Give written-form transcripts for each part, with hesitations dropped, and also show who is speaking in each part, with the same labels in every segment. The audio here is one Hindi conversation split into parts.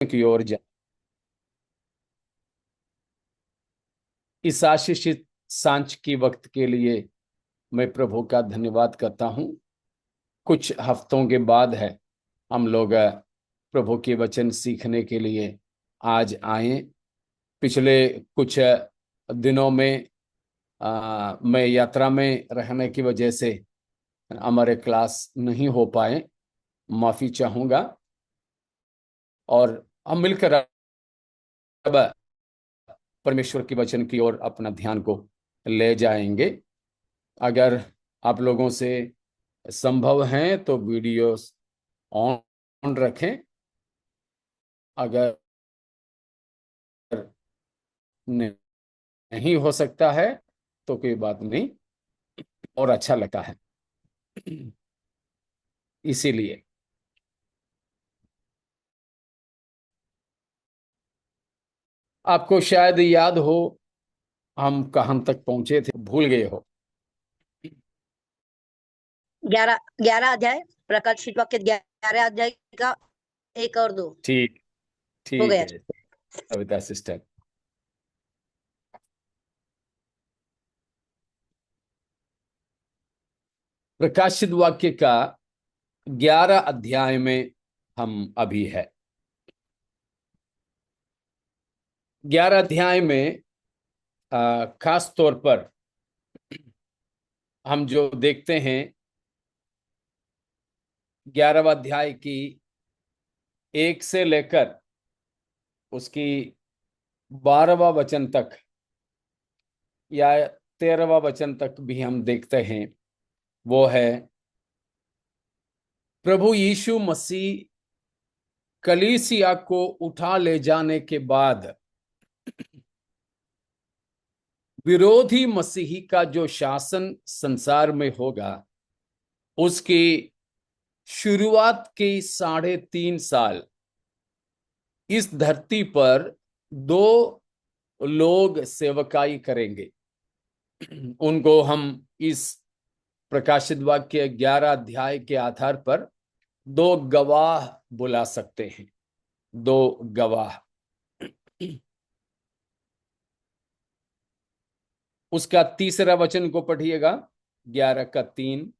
Speaker 1: की ओर जा। इस आशीषित सांझ की वक्त के लिए मैं प्रभु का धन्यवाद करता हूं। कुछ हफ्तों के बाद है हम लोग प्रभु के वचन सीखने के लिए आज आए। पिछले कुछ दिनों में मैं यात्रा में रहने की वजह से हमारे क्लास नहीं हो पाए, माफी चाहूंगा। और हम मिलकर अब परमेश्वर के वचन की ओर अपना ध्यान को ले जाएंगे। अगर आप लोगों से संभव है तो वीडियोस ऑन रखें। अगर नहीं हो सकता है तो कोई बात नहीं, और अच्छा लगता है इसीलिए। आपको शायद याद हो हम कहां तक पहुंचे थे, भूल गए हो।
Speaker 2: 11 अध्याय प्रकाशित वाक्य 11 अध्याय का 1 और 2
Speaker 1: ठीक,
Speaker 2: हो
Speaker 1: ठीक
Speaker 2: गया।
Speaker 1: है कविता सिस्टर। प्रकाशित वाक्य का 11 अध्याय में हम अभी है। 11 अध्याय में खास तौर पर हम जो देखते हैं 11वां अध्याय की 1 से लेकर उसकी 12वां वचन तक या 13वां वचन तक भी हम देखते हैं। वो है प्रभु यीशु मसीह कलीसिया को उठा ले जाने के बाद विरोधी मसीही का जो शासन संसार में होगा, उसकी शुरुआत के 3.5 साल इस धरती पर दो लोग सेवकाई करेंगे। उनको हम इस प्रकाशित वाक्य 11 अध्याय के आधार पर दो गवाह बुला सकते हैं। दो गवाह। उसका 3रा वचन को पढ़िएगा, 11 का 3।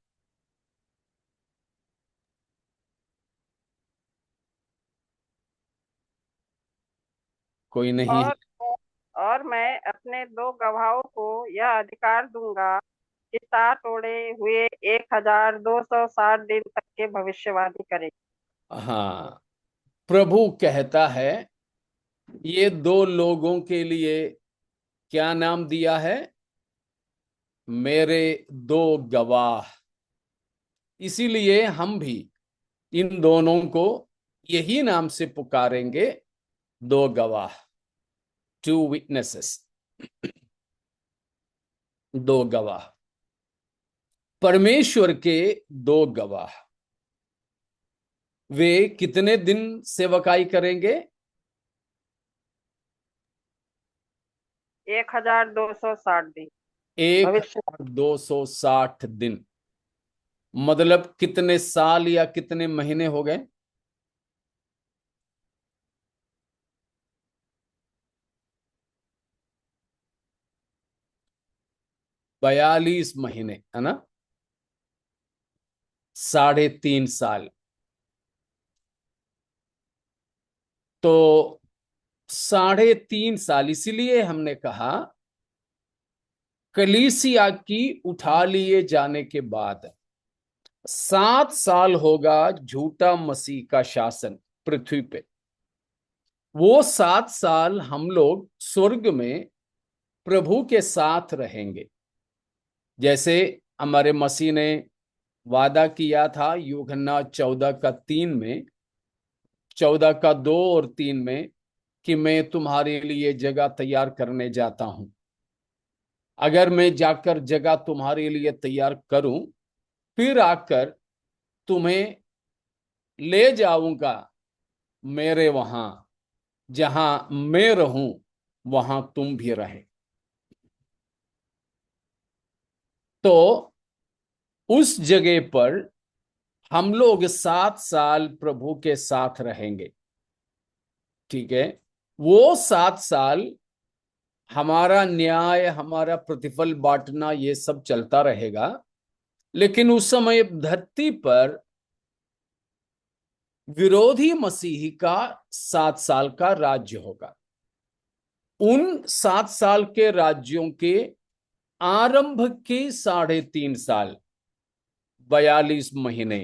Speaker 1: कोई नहीं है?
Speaker 3: और मैं अपने दो गवाहों को यह अधिकार दूंगा कि 7 ओढ़े हुए 1260 दिन तक के भविष्यवाणी करें।
Speaker 1: हाँ, प्रभु कहता है ये दो लोगों के लिए क्या नाम दिया है? मेरे दो गवाह। इसीलिए हम भी इन दोनों को यही नाम से पुकारेंगे, दो गवाह, 2 विटनेसेस। दो गवाह, परमेश्वर के दो गवाह। वे कितने दिन सेवकाई करेंगे?
Speaker 3: 1260 दिन।
Speaker 1: एक
Speaker 3: भविष्य
Speaker 1: 260 दिन। मतलब कितने साल या कितने महीने हो गए? 42 महीने, है ना? 3.5 साल। तो 3.5 साल, इसीलिए हमने कहा कलीसिया की उठा लिए जाने के बाद 7 साल होगा झूठा मसीह का शासन पृथ्वी पे। वो 7 साल हम लोग स्वर्ग में प्रभु के साथ रहेंगे। जैसे हमारे मसीह ने वादा किया था यूहन्ना 14 का 3 में, 14 का 2 और 3 में, कि मैं तुम्हारे लिए जगह तैयार करने जाता हूं। अगर मैं जाकर जगह तुम्हारे लिए तैयार करूं, फिर आकर तुम्हें ले जाऊंगा मेरे वहां, जहां मैं रहूं वहां तुम भी रहे। तो उस जगह पर हम लोग 7 साल प्रभु के साथ रहेंगे। ठीक है, वो 7 साल हमारा न्याय, हमारा प्रतिफल बांटना, ये सब चलता रहेगा। लेकिन उस समय धरती पर विरोधी मसीही का 7 साल का राज्य होगा। उन 7 साल के राज्यों के आरंभ के 3.5 साल, 42 महीने,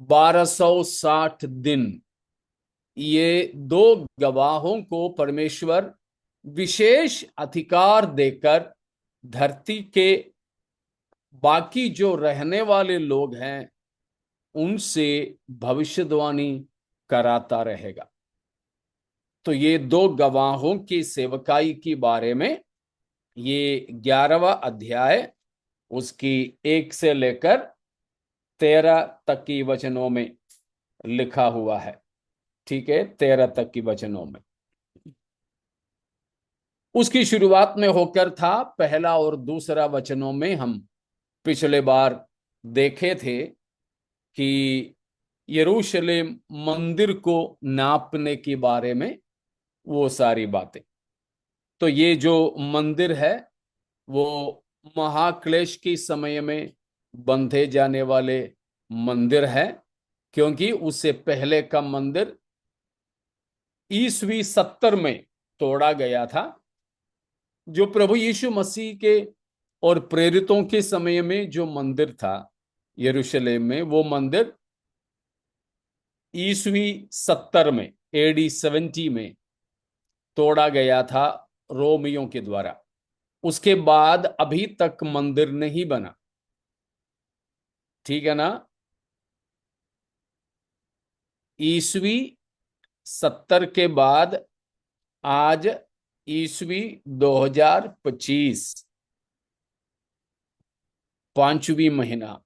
Speaker 1: 1260 दिन, ये दो गवाहों को परमेश्वर विशेष अधिकार देकर धरती के बाकी जो रहने वाले लोग हैं उनसे भविष्यवाणी कराता रहेगा। तो ये दो गवाहों की सेवकाई के बारे में ये 11वां अध्याय उसकी 1 से लेकर 13 तक की वचनों में लिखा हुआ है। ठीक है, 13 तक की वचनों में उसकी शुरुआत में होकर था, पहला और दूसरा वचनों में हम पिछले बार देखे थे कि यरूशलेम मंदिर को नापने के बारे में वो सारी बातें। तो ये जो मंदिर है वो महाक्लेश के समय में बंधे जाने वाले मंदिर है, क्योंकि उससे पहले का मंदिर ईस्वी 70 में तोड़ा गया था। जो प्रभु यीशु मसीह के और प्रेरितों के समय में जो मंदिर था यरूशलेम में, वो मंदिर ईस्वी 70 में, AD 70 में तोड़ा गया था रोमियों के द्वारा। उसके बाद अभी तक मंदिर नहीं बना। ठीक है ना? ईस्वी 70 के बाद आज ईस्वी 2025, 5वीं महीना,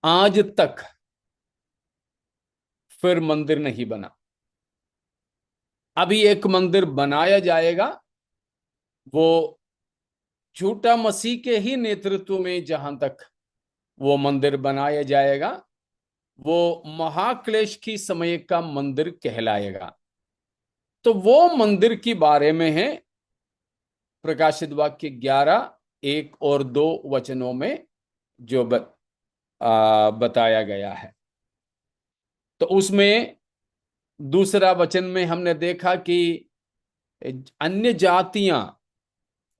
Speaker 1: आज तक फिर मंदिर नहीं बना। अभी एक मंदिर बनाया जाएगा, वो झूठा मसीह के ही नेतृत्व में जहां तक वो मंदिर बनाया जाएगा, वो महाक्लेश की समय का मंदिर कहलाएगा। तो वो मंदिर के बारे में है प्रकाशित वाक्य 11, 1 और 2 वचनों में जो बताया गया है। तो उसमें दूसरा वचन में हमने देखा कि अन्य जातियां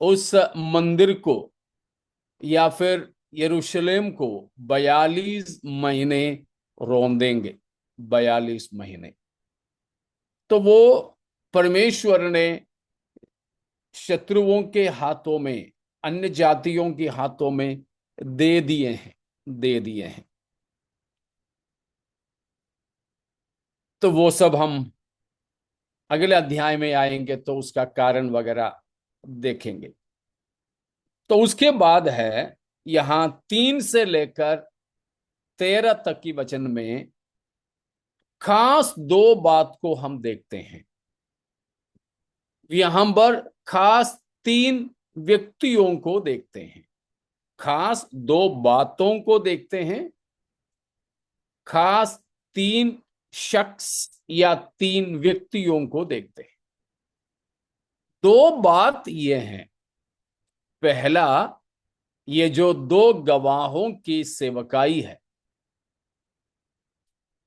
Speaker 1: उस मंदिर को या फिर यरूशलेम को 42 महीने रौंदेंगे। 42 महीने। तो वो परमेश्वर ने शत्रुओं के हाथों में, अन्य जातियों के हाथों में दे दिए हैं, दे दिए हैं। तो वो सब हम अगले अध्याय में आएंगे तो उसका कारण वगैरह देखेंगे। तो उसके बाद है यहां 3 से लेकर 13 तक की वचन में खास 2 बात को हम देखते हैं। यहां पर खास 3 व्यक्तियों को देखते हैं, खास 2 बातों को देखते हैं, खास 3 शख्स या 3 व्यक्तियों को देखते हैं। 2 बात ये हैं, पहला, ये जो 2 गवाहों की सेवकाई है,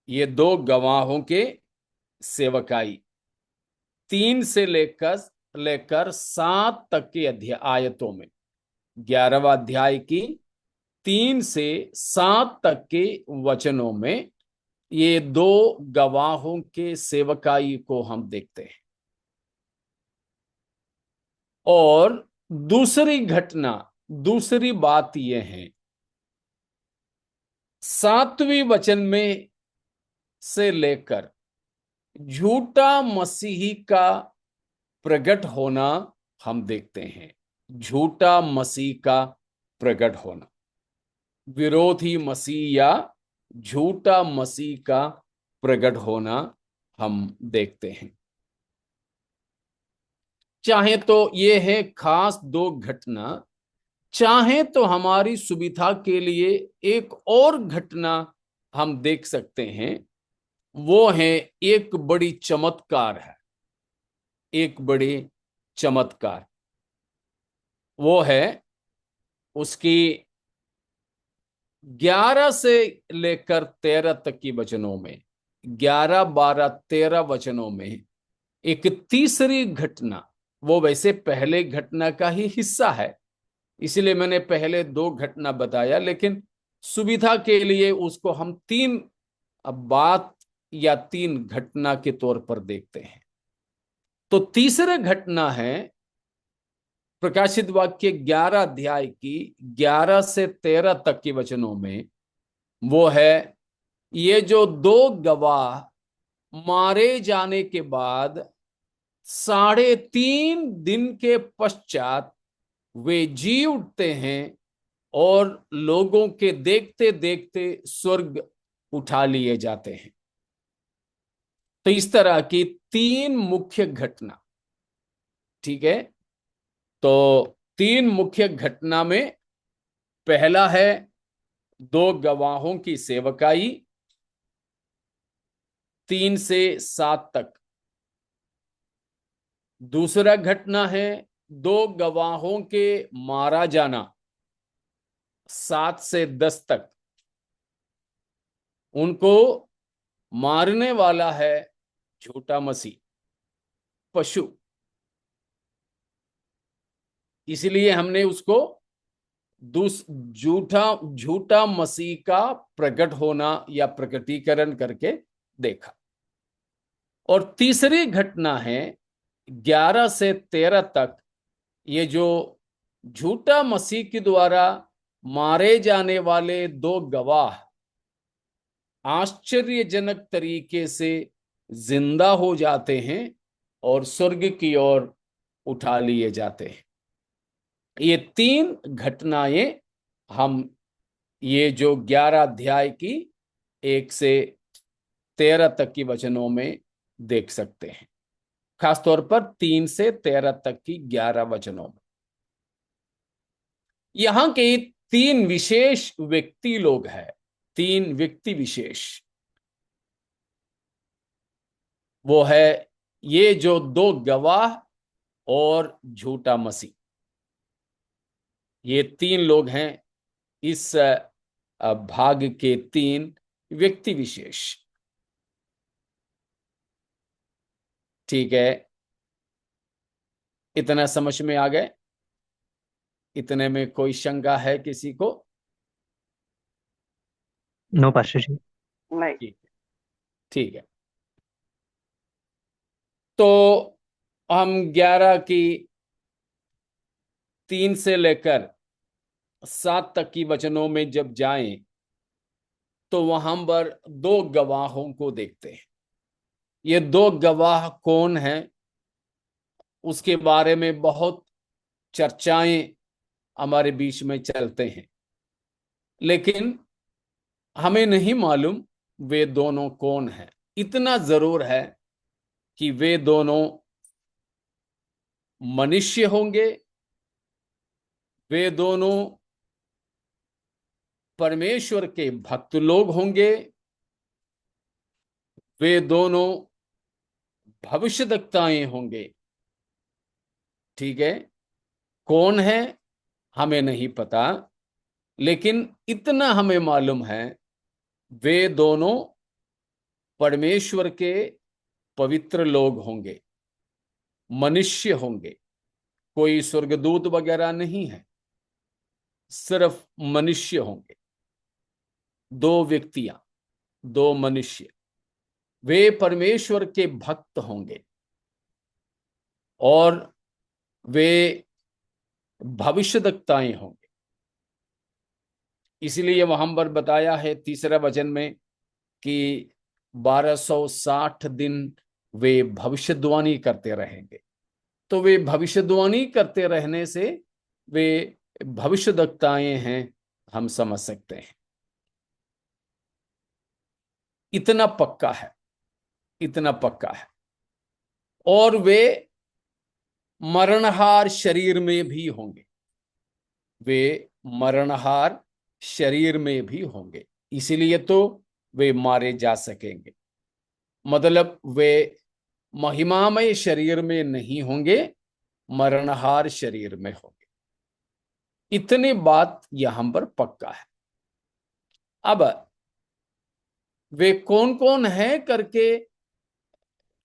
Speaker 1: ये 2 गवाहों के सेवकाई 3 से लेकर 7 तक की आयतों में, 11वां अध्याय की 3 से 7 तक के वचनों में ये 2 गवाहों के सेवकाई को हम देखते हैं। और दूसरी घटना, दूसरी बात यह है, 7वें वचन में से लेकर झूठा मसीही का प्रकट होना हम देखते हैं। झूठा मसीह का प्रकट होना, विरोधी मसीह या झूठा मसीह का प्रकट होना हम देखते हैं। चाहे तो ये है खास 2 घटना, चाहे तो हमारी सुविधा के लिए एक और घटना हम देख सकते हैं वो है एक बड़ी चमत्कार है, एक बड़ी चमत्कार। वो है उसकी 11 से लेकर 13 तक की वचनों में, 11, 12, 13 वचनों में एक तीसरी घटना। वो वैसे पहले घटना का ही हिस्सा है, इसलिए मैंने पहले 2 घटना बताया, लेकिन सुविधा के लिए उसको हम 3 बात या 3 घटना के तौर पर देखते हैं। तो तीसरा घटना है प्रकाशित वाक्य 11 अध्याय की 11 से 13 तक के वचनों में। वो है ये जो 2 गवाह मारे जाने के बाद 3.5 दिन के पश्चात वे जी उठते हैं और लोगों के देखते देखते स्वर्ग उठा लिए जाते हैं। तो इस तरह की 3 मुख्य घटना, ठीक है। तो 3 मुख्य घटना में पहला है 2 गवाहों की सेवकाई 3 से 7 तक। दूसरा घटना है 2 गवाहों के मारा जाना 7 से 10 तक। उनको मारने वाला है झूठा मसीह, पशु। इसलिए हमने उसको झूठा झूठा मसीह का प्रकट होना या प्रकटीकरण करके देखा। और तीसरी घटना है 11 से 13 तक। ये जो झूठा मसीह के द्वारा मारे जाने वाले 2 गवाह आश्चर्यजनक तरीके से जिंदा हो जाते हैं और स्वर्ग की ओर उठा लिए जाते हैं। ये 3 घटनाएं हम ये जो 11 अध्याय की 1 से 13 तक की वचनों में देख सकते हैं, खासतौर पर 3 से 13 तक की 11 वचनों में। यहां के 3 विशेष व्यक्ति लोग हैं, 3 व्यक्ति विशेष। वो है ये जो 2 गवाह और झूठा मसीह। ये 3 लोग हैं इस भाग के 3 व्यक्ति विशेष। ठीक है, इतना समझ में आ गए? इतने में कोई शंका है किसी को?
Speaker 4: नो पास्टर जी।
Speaker 3: नहीं।
Speaker 1: ठीक है, ठीक है। तो हम 11 की 3 से लेकर 7 तक की वचनों में जब जाएं तो वहां पर 2 गवाहों को देखते हैं। ये 2 गवाह कौन हैं उसके बारे में बहुत चर्चाएं हमारे बीच में चलते हैं, लेकिन हमें नहीं मालूम वे दोनों कौन हैं। इतना जरूर है कि वे दोनों मनुष्य होंगे, वे दोनों परमेश्वर के भक्त लोग होंगे, वे दोनों भविष्यद्वक्ताएं होंगे। ठीक है, कौन है हमें नहीं पता, लेकिन इतना हमें मालूम है वे दोनों परमेश्वर के पवित्र लोग होंगे, मनुष्य होंगे। कोई स्वर्गदूत वगैरह नहीं है, सिर्फ मनुष्य होंगे। 2 व्यक्तियां, 2 मनुष्य, वे परमेश्वर के भक्त होंगे और वे भविष्यद्वक्ताएं होंगे। इसलिए वहां पर बताया है तीसरा वचन में कि 1260 दिन वे भविष्यद्वाणी करते रहेंगे। तो वे भविष्यद्वाणी करते रहने से वे भविष्यद्वक्ताएं हैं, हम समझ सकते हैं। इतना पक्का है, इतना पक्का है। और वे मरणहार शरीर में भी होंगे, वे मरणहार शरीर में भी होंगे, इसीलिए तो वे मारे जा सकेंगे। मतलब वे महिमामय शरीर में नहीं होंगे, मरणहार शरीर में होंगे। इतनी बात यहां पर पक्का है। अब वे कौन कौन है करके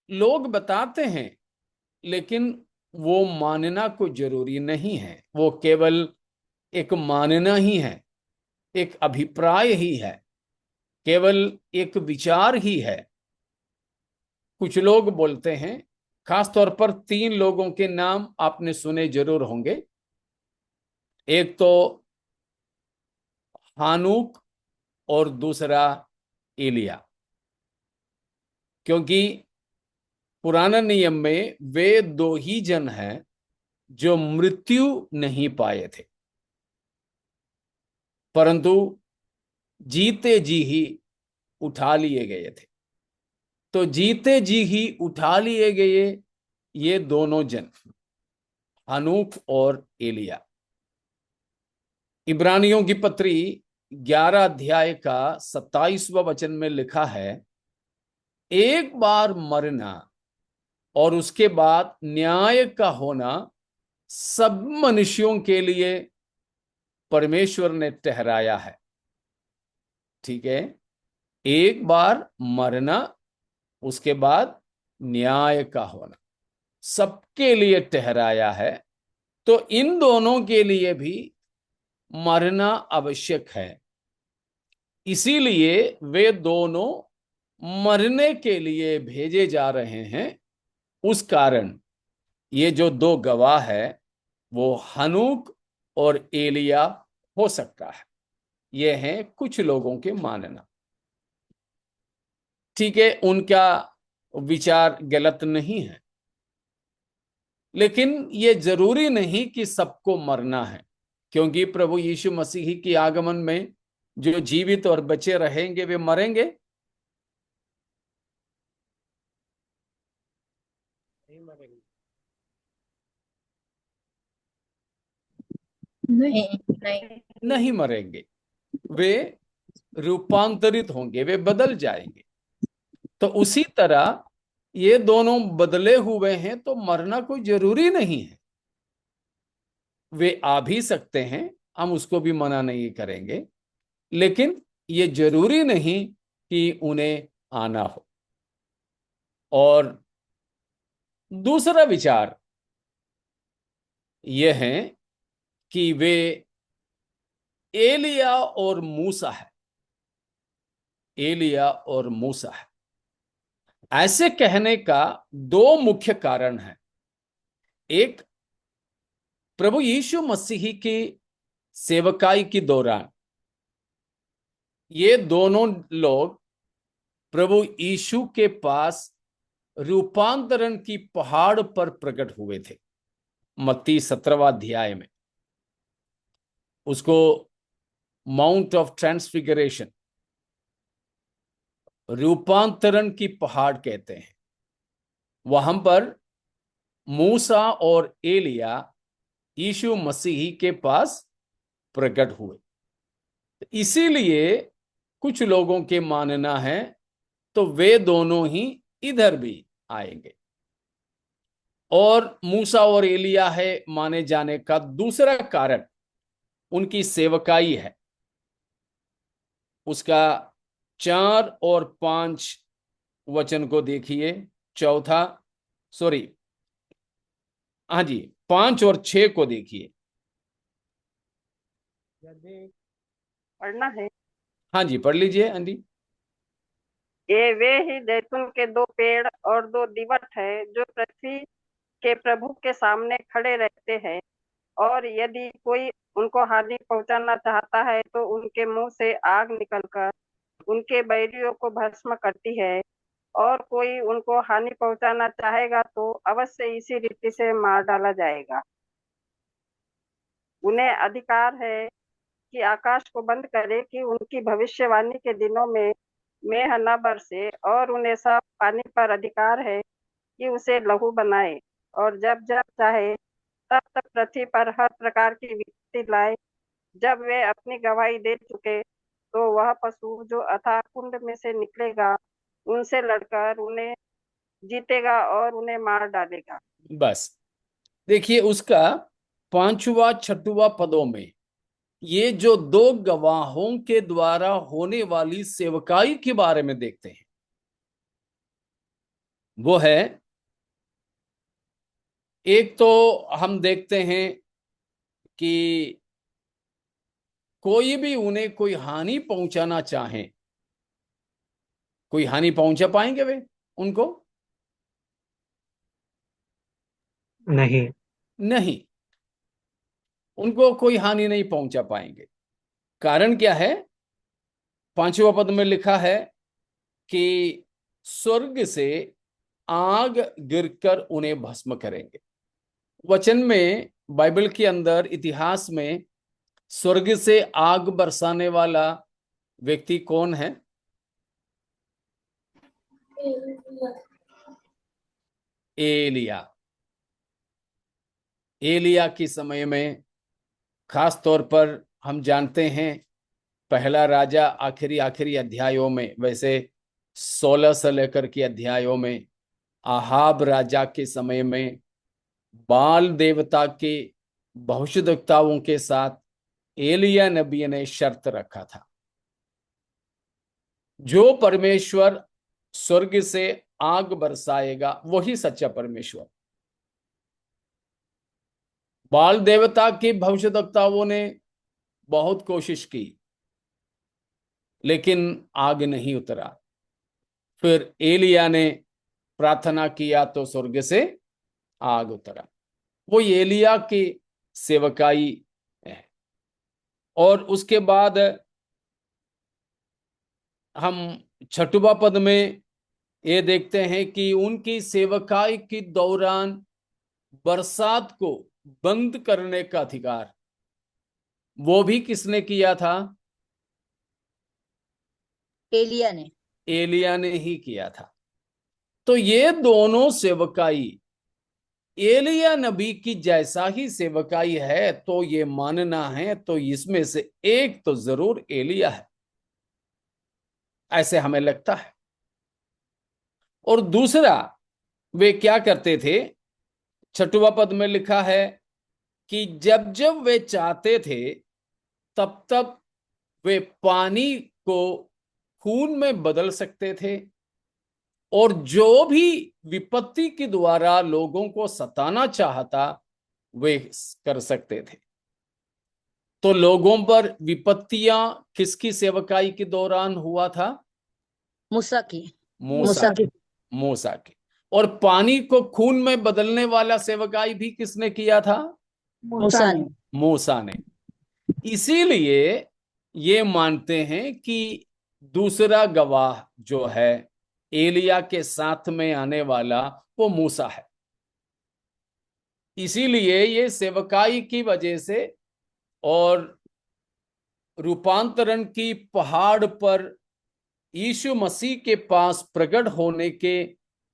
Speaker 1: लोग बताते हैं, लेकिन वो मानना को जरूरी नहीं है। वो केवल एक मानना ही है, एक अभिप्राय ही है, केवल एक विचार ही है। कुछ लोग बोलते हैं, खास तौर पर 3 लोगों के नाम आपने सुने जरूर होंगे। एक तो हानूक और दूसरा एलिया। क्योंकि पुराने नियम में वे 2 ही जन हैं जो मृत्यु नहीं पाए थे, परंतु जीते जी ही उठा लिए गए थे। तो जीते जी ही उठा लिए गए ये दोनों जन, हनूक और एलिया। इब्रानियों की पत्री 11 अध्याय का 27वां वचन में लिखा है, एक बार मरना और उसके बाद न्याय का होना सब मनुष्यों के लिए परमेश्वर ने ठहराया है। ठीक है, एक बार मरना, उसके बाद न्याय का होना सबके लिए ठहराया है। तो इन दोनों के लिए भी मरना आवश्यक है। इसीलिए वे दोनों मरने के लिए भेजे जा रहे हैं। उस कारण ये जो 2 गवाह है वो हनूक और एलिया हो सकता है। ये है कुछ लोगों के मानना। ठीक है, उनका विचार गलत नहीं है, लेकिन ये जरूरी नहीं कि सबको मरना है। क्योंकि प्रभु यीशु मसीह की आगमन में जो जीवित और बचे रहेंगे वे मरेंगे नहीं? मरेंगे
Speaker 2: नहीं नहीं।
Speaker 1: नहीं, मरेंगे। वे रूपांतरित होंगे, वे बदल जाएंगे। तो उसी तरह ये दोनों बदले हुए हैं, तो मरना कोई जरूरी नहीं है। वे आ भी सकते हैं, हम उसको भी मना नहीं करेंगे, लेकिन ये जरूरी नहीं कि उन्हें आना हो। और दूसरा विचार यह है कि वे एलिया और मूसा है। एलिया और मूसा है, ऐसे कहने का 2 मुख्य कारण है। एक, प्रभु यीशु मसीह की सेवकाई के दौरान ये दोनों लोग प्रभु यीशु के पास रूपांतरण की पहाड़ पर प्रकट हुए थे। मत्ती 17वां अध्याय में उसको माउंट ऑफ ट्रांसफिगरेशन, रूपांतरण की पहाड़ कहते हैं। वहां पर मूसा और एलिया यीशु मसीह के पास प्रकट हुए। इसीलिए कुछ लोगों के मानना है तो वे दोनों ही इधर भी आएंगे। और मूसा और एलिया है माने जाने का दूसरा कारण उनकी सेवकाई है। उसका 4 और 5 वचन को देखिए। चौथा, सॉरी, हाँ जी, 5 और 6 को देखिए।
Speaker 3: पढ़ना है।
Speaker 1: हाँ जी, पढ़ लीजिए आंटी।
Speaker 3: ये वे ही जैतून के 2 पेड़ और 2 दीवट है जो पृथ्वी के प्रभु के सामने खड़े रहते हैं, और यदि कोई उनको हानि पहुंचाना चाहता है तो उनके मुंह से आग निकलकर उनके बैरियों को भस्म करती है। और कोई उनको हानि पहुंचाना चाहेगा तो अवश्य इसी रीति से मार डाला जाएगा। उन्हें अधिकार है कि आकाश को बंद करे कि उनकी भविष्यवाणी के दिनों में मेंह न बरसे, और उन्हें सब पानी पर अधिकार है कि उसे लहू बनाए, और जब जब चाहे तब तक पृथ्वी पर हर प्रकार की विपत्ति लाए। जब वे अपनी गवाही दे चुके तो वह पशु जो अथाह कुंड में से निकलेगा उनसे लड़कर उन्हें जीतेगा और उन्हें मार डालेगा।
Speaker 1: बस देखिए उसका पांचवा छठवा पदों में ये जो दो गवाहों के द्वारा होने वाली सेवकाई के बारे में देखते हैं, वो है, एक तो हम देखते हैं कि कोई भी उन्हें कोई हानि पहुंचाना चाहे, कोई हानि पहुंचा पाएंगे वे उनको?
Speaker 4: नहीं।
Speaker 1: नहीं, उनको कोई हानि नहीं पहुंचा पाएंगे। कारण क्या है? पांचवा पद में लिखा है कि स्वर्ग से आग गिरकर उन्हें भस्म करेंगे। वचन में, बाइबल के अंदर, इतिहास में स्वर्ग से आग बरसाने वाला व्यक्ति कौन है? एलिया। एलिया के समय में खास तौर पर हम जानते हैं, पहला राजा आखिरी आखिरी अध्यायों में, वैसे 16 से लेकर के अध्यायों में, आहाब राजा के समय में बाल देवता के भविष्यद्वक्ताओं के साथ एलिया नबी ने शर्त रखा था, जो परमेश्वर स्वर्ग से आग बरसाएगा वही सच्चा परमेश्वर। बाल देवता के भविष्यद्वक्ताओं ने बहुत कोशिश की, लेकिन आग नहीं उतरा। फिर एलिया ने प्रार्थना किया तो स्वर्ग से आग उतरा। वो एलिया की सेवकाई है। और उसके बाद हम छठवा पद में ये देखते हैं कि उनकी सेवकाई के दौरान बरसात को बंद करने का अधिकार वो भी किसने किया था?
Speaker 2: एलिया ने।
Speaker 1: एलिया ने ही किया था। तो ये दोनों सेवकाई एलिया नबी की जैसा ही सेवकाई है, तो ये मानना है तो इसमें से एक तो जरूर एलिया है, ऐसे हमें लगता है। और दूसरा, वे क्या करते थे? छठवा पद में लिखा है कि जब जब वे चाहते थे तब तब वे पानी को खून में बदल सकते थे, और जो भी विपत्ति के द्वारा लोगों को सताना चाहता वे कर सकते थे। तो लोगों पर विपत्तियां किसकी सेवकाई के दौरान हुआ था?
Speaker 2: मूसा की।
Speaker 1: मूसा की। मूसा की। और पानी को खून में बदलने वाला सेवकाई भी किसने किया था?
Speaker 2: मूसा ने।
Speaker 1: मूसा ने। इसीलिए ये मानते हैं कि दूसरा गवाह जो है एलिया के साथ में आने वाला, वो मूसा है। इसीलिए ये सेवकाई की वजह से और रूपांतरण की पहाड़ पर यीशु मसीह के पास प्रकट होने के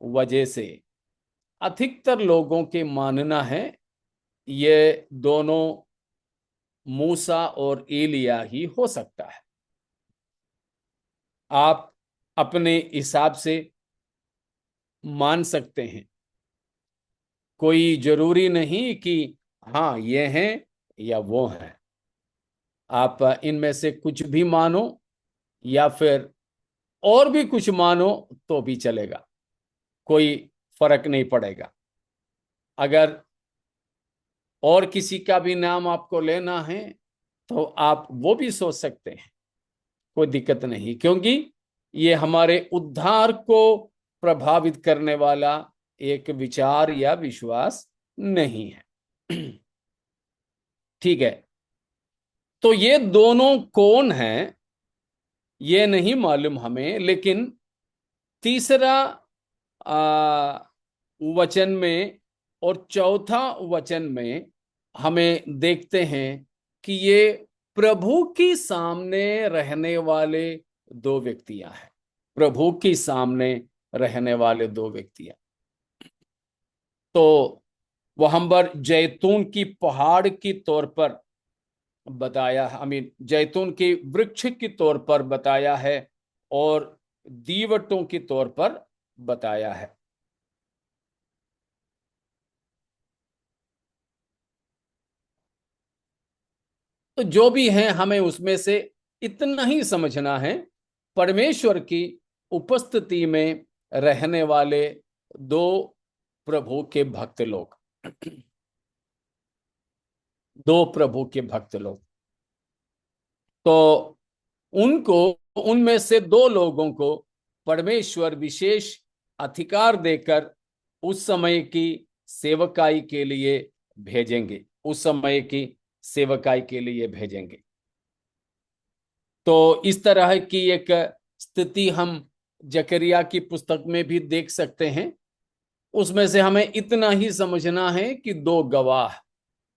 Speaker 1: वजह से अधिकतर लोगों के मानना है ये दोनों मूसा और एलिया ही हो सकता है। आप अपने हिसाब से मान सकते हैं, कोई जरूरी नहीं कि हाँ ये हैं या वो हैं। आप इनमें से कुछ भी मानो या फिर और भी कुछ मानो तो भी चलेगा, कोई फर्क नहीं पड़ेगा। अगर और किसी का भी नाम आपको लेना है तो आप वो भी सोच सकते हैं, कोई दिक्कत नहीं, क्योंकि ये हमारे उद्धार को प्रभावित करने वाला एक विचार या विश्वास नहीं है। ठीक है, तो ये दोनों कौन हैं ये नहीं मालूम हमें, लेकिन तीसरा वचन में और चौथा वचन में हमें देखते हैं कि ये प्रभु के सामने रहने वाले दो व्यक्तियां हैं। प्रभु के सामने रहने वाले दो व्यक्तियां। तो वहां पर जैतून की पहाड़ की तौर पर बताया, जैतून के वृक्ष के तौर पर बताया है, और दीवटों के तौर पर बताया है। तो जो भी है, हमें उसमें से इतना ही समझना है, परमेश्वर की उपस्थिति में रहने वाले दो प्रभु के भक्त लोग, दो प्रभु के भक्त लोग, तो उनको, उनमें से दो लोगों को परमेश्वर विशेष अधिकार देकर उस समय की सेवकाई के लिए भेजेंगे, उस समय की सेवकाई के लिए भेजेंगे। तो इस तरह की एक स्थिति हम जकरिया की पुस्तक में भी देख सकते हैं। उसमें से हमें इतना ही समझना है कि दो गवाह,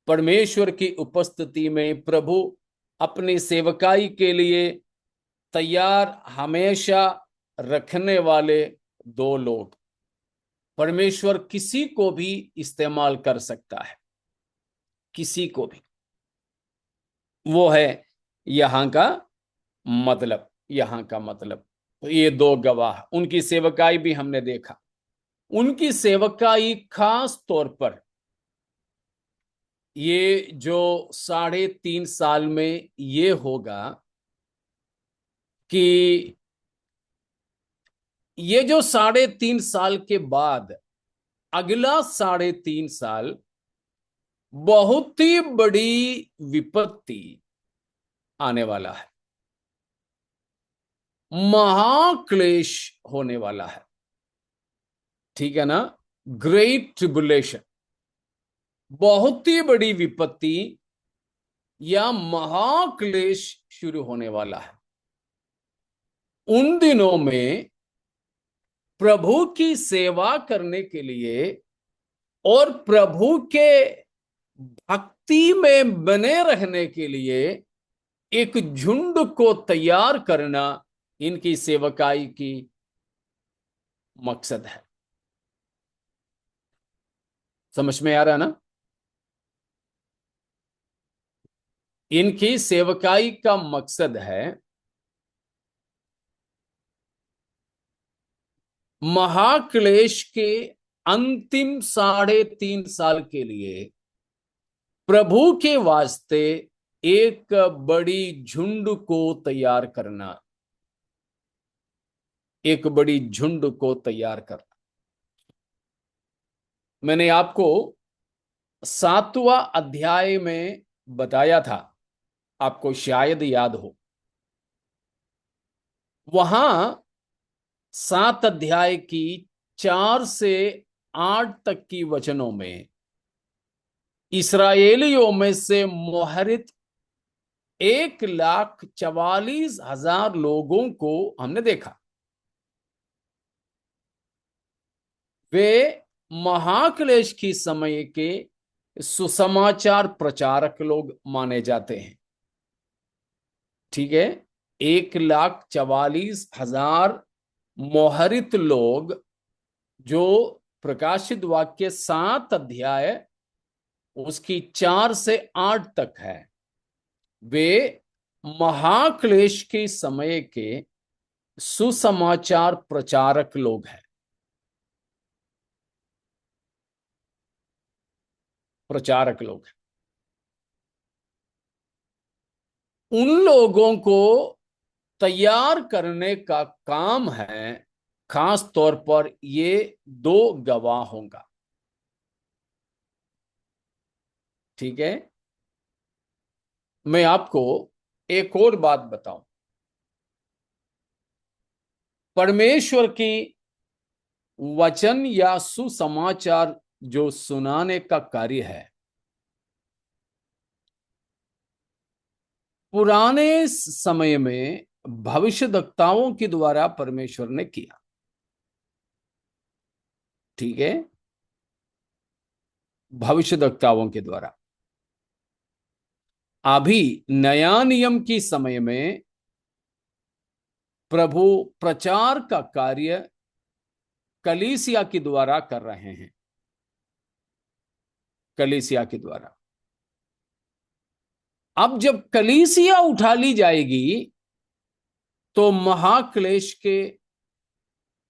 Speaker 1: परमेश्वर की उपस्थिति में प्रभु अपनी सेवकाई के लिए तैयार हमेशा रखने वाले दो लोग, परमेश्वर किसी को भी इस्तेमाल कर सकता है, किसी को भी। वो है यहां का मतलब, यहां का मतलब। तो ये दो गवाह, उनकी सेवकाई भी हमने देखा। उनकी सेवकाई खास तौर पर ये जो 3.5 साल में ये होगा कि ये जो 3.5 साल के बाद अगला 3.5 साल बहुत ही बड़ी विपत्ति आने वाला है, महाक्लेश होने वाला है, ठीक है ना। ग्रेट ट्रिबुलेशन, बहुत ही बड़ी विपत्ति या महाक्लेश शुरू होने वाला है। उन दिनों में प्रभु की सेवा करने के लिए और प्रभु के भक्ति में बने रहने के लिए एक झुंड को तैयार करना इनकी सेवकाई की मकसद है। समझ में आ रहा ना? इनकी सेवकाई का मकसद है महाक्लेश के अंतिम 3.5 साल के लिए प्रभु के वास्ते एक बड़ी झुंड को तैयार करना, एक बड़ी झुंड को तैयार करना। मैंने आपको 7वां अध्याय में बताया था, आपको शायद याद हो। वहां 7 अध्याय की 4 से 8 तक की वचनों में इस्राएलियों में से मोहरित 1,44,000 लोगों को हमने देखा। वे महाक्लेश की समय के सुसमाचार प्रचारक लोग माने जाते हैं, ठीक है। 1,44,000 मोहरित लोग जो प्रकाशित वाक्य 7 अध्याय उसकी 4 से 8 तक है, वे महाक्लेश के समय के सुसमाचार प्रचारक लोग हैं, प्रचारक लोग हैं। उन लोगों को तैयार करने का काम है खास तौर पर ये दो गवाहों का, ठीक है। मैं आपको एक और बात बताऊं, परमेश्वर की वचन या सुसमाचार जो सुनाने का कार्य है, पुराने समय में भविष्यद्वक्ताओं के द्वारा परमेश्वर ने किया, ठीक है, भविष्यद्वक्ताओं के द्वारा। अभी नया नियम की समय में प्रभु प्रचार का कार्य कलीसिया के द्वारा कर रहे हैं, कलीसिया के द्वारा। अब जब कलीसिया उठा ली जाएगी तो महाक्लेश के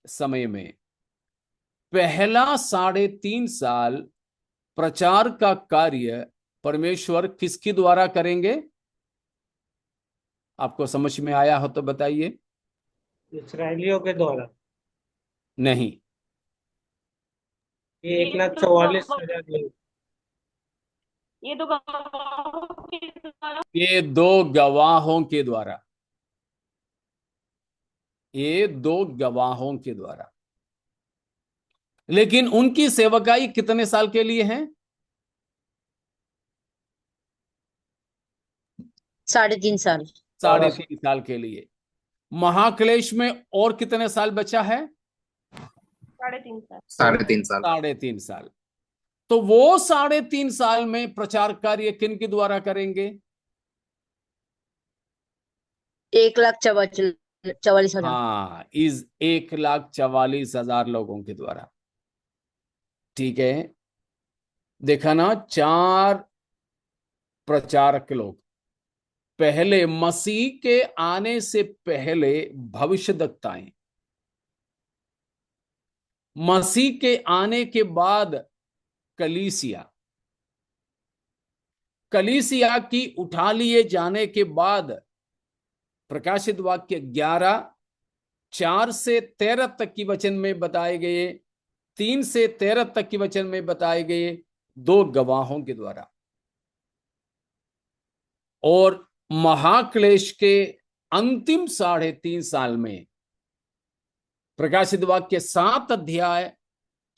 Speaker 1: समय में पहला 3.5 साल प्रचार का कार्य परमेश्वर किसके द्वारा करेंगे? आपको समझ में आया हो तो बताइए।
Speaker 4: इसराइलियों के द्वारा।
Speaker 1: नहीं,
Speaker 4: ये 1,44,000 लोग।
Speaker 5: ये तो गवाहों के द्वारा।
Speaker 1: ये 2 गवाहों के द्वारा। ये 2 गवाहों के द्वारा। लेकिन उनकी सेवकाई कितने साल के लिए है?
Speaker 2: 3.5 साल।
Speaker 1: 3.5 साल के लिए। महाक्लेश में और कितने साल बचा है?
Speaker 5: 3.5 साल।
Speaker 6: 3.5 साल।
Speaker 1: 3.5 साल। तो वो 3.5 साल में प्रचार कार्य किन के द्वारा करेंगे?
Speaker 2: 1,44,000।
Speaker 1: हाँ, इस 1,44,000 लोगों के द्वारा। ठीक है, देखा ना, 4 प्रचारक लोग पहले मसीह के आने से पहले भविष्यद्वक्ताएं, मसीह के आने के बाद कलीसिया, कलीसिया की उठा लिए जाने के बाद प्रकाशित वाक्य 11:4 से 13 तक की वचन में बताए गए, 3 से 13 तक की वचन में बताए गए 2 गवाहों के द्वारा। और महाक्लेश के अंतिम 3.5 साल में प्रकाशित वाक्य 7 अध्याय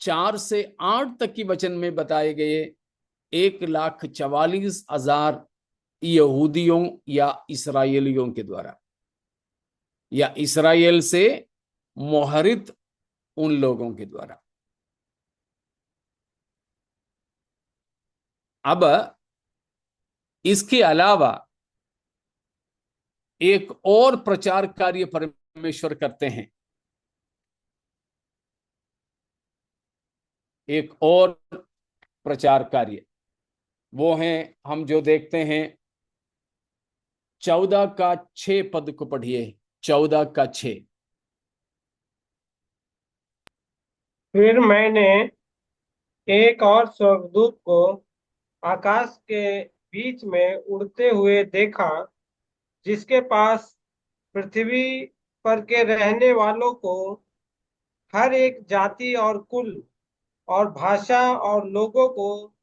Speaker 1: 4 से 8 तक की वचन में बताए गए 1,44,000 यहूदियों या इसराइलियों के द्वारा, या इसराइल से मोहरित उन लोगों के द्वारा। अब इसके अलावा एक और प्रचार कार्य परमेश्वर करते हैं। एक और प्रचार कार्य वो है, हम जो देखते हैं 14 का 6 पद को पढ़िए। 14 का 6।
Speaker 4: फिर मैंने एक और स्वर्गदूत को आकाश के बीच में उड़ते हुए देखा, जिसके पास पृथ्वी पर के रहने वालों को हर एक जाति और कुल और भाषा और लोगों को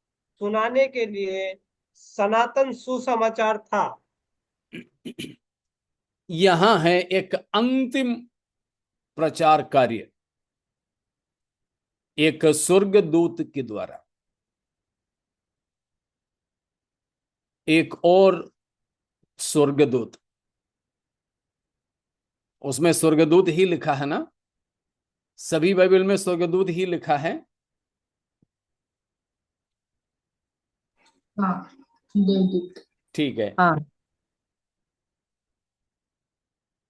Speaker 4: सुनाने के लिए सनातन सुसमाचार था।
Speaker 1: यहां है एक अंतिम प्रचार कार्य, एक स्वर्गदूत के द्वारा। एक और स्वर्गदूत, उसमें स्वर्गदूत ही लिखा है ना? सभी बाइबल में स्वर्गदूत ही लिखा है।
Speaker 7: हाँ, देवदूत।
Speaker 1: ठीक है,
Speaker 2: हाँ।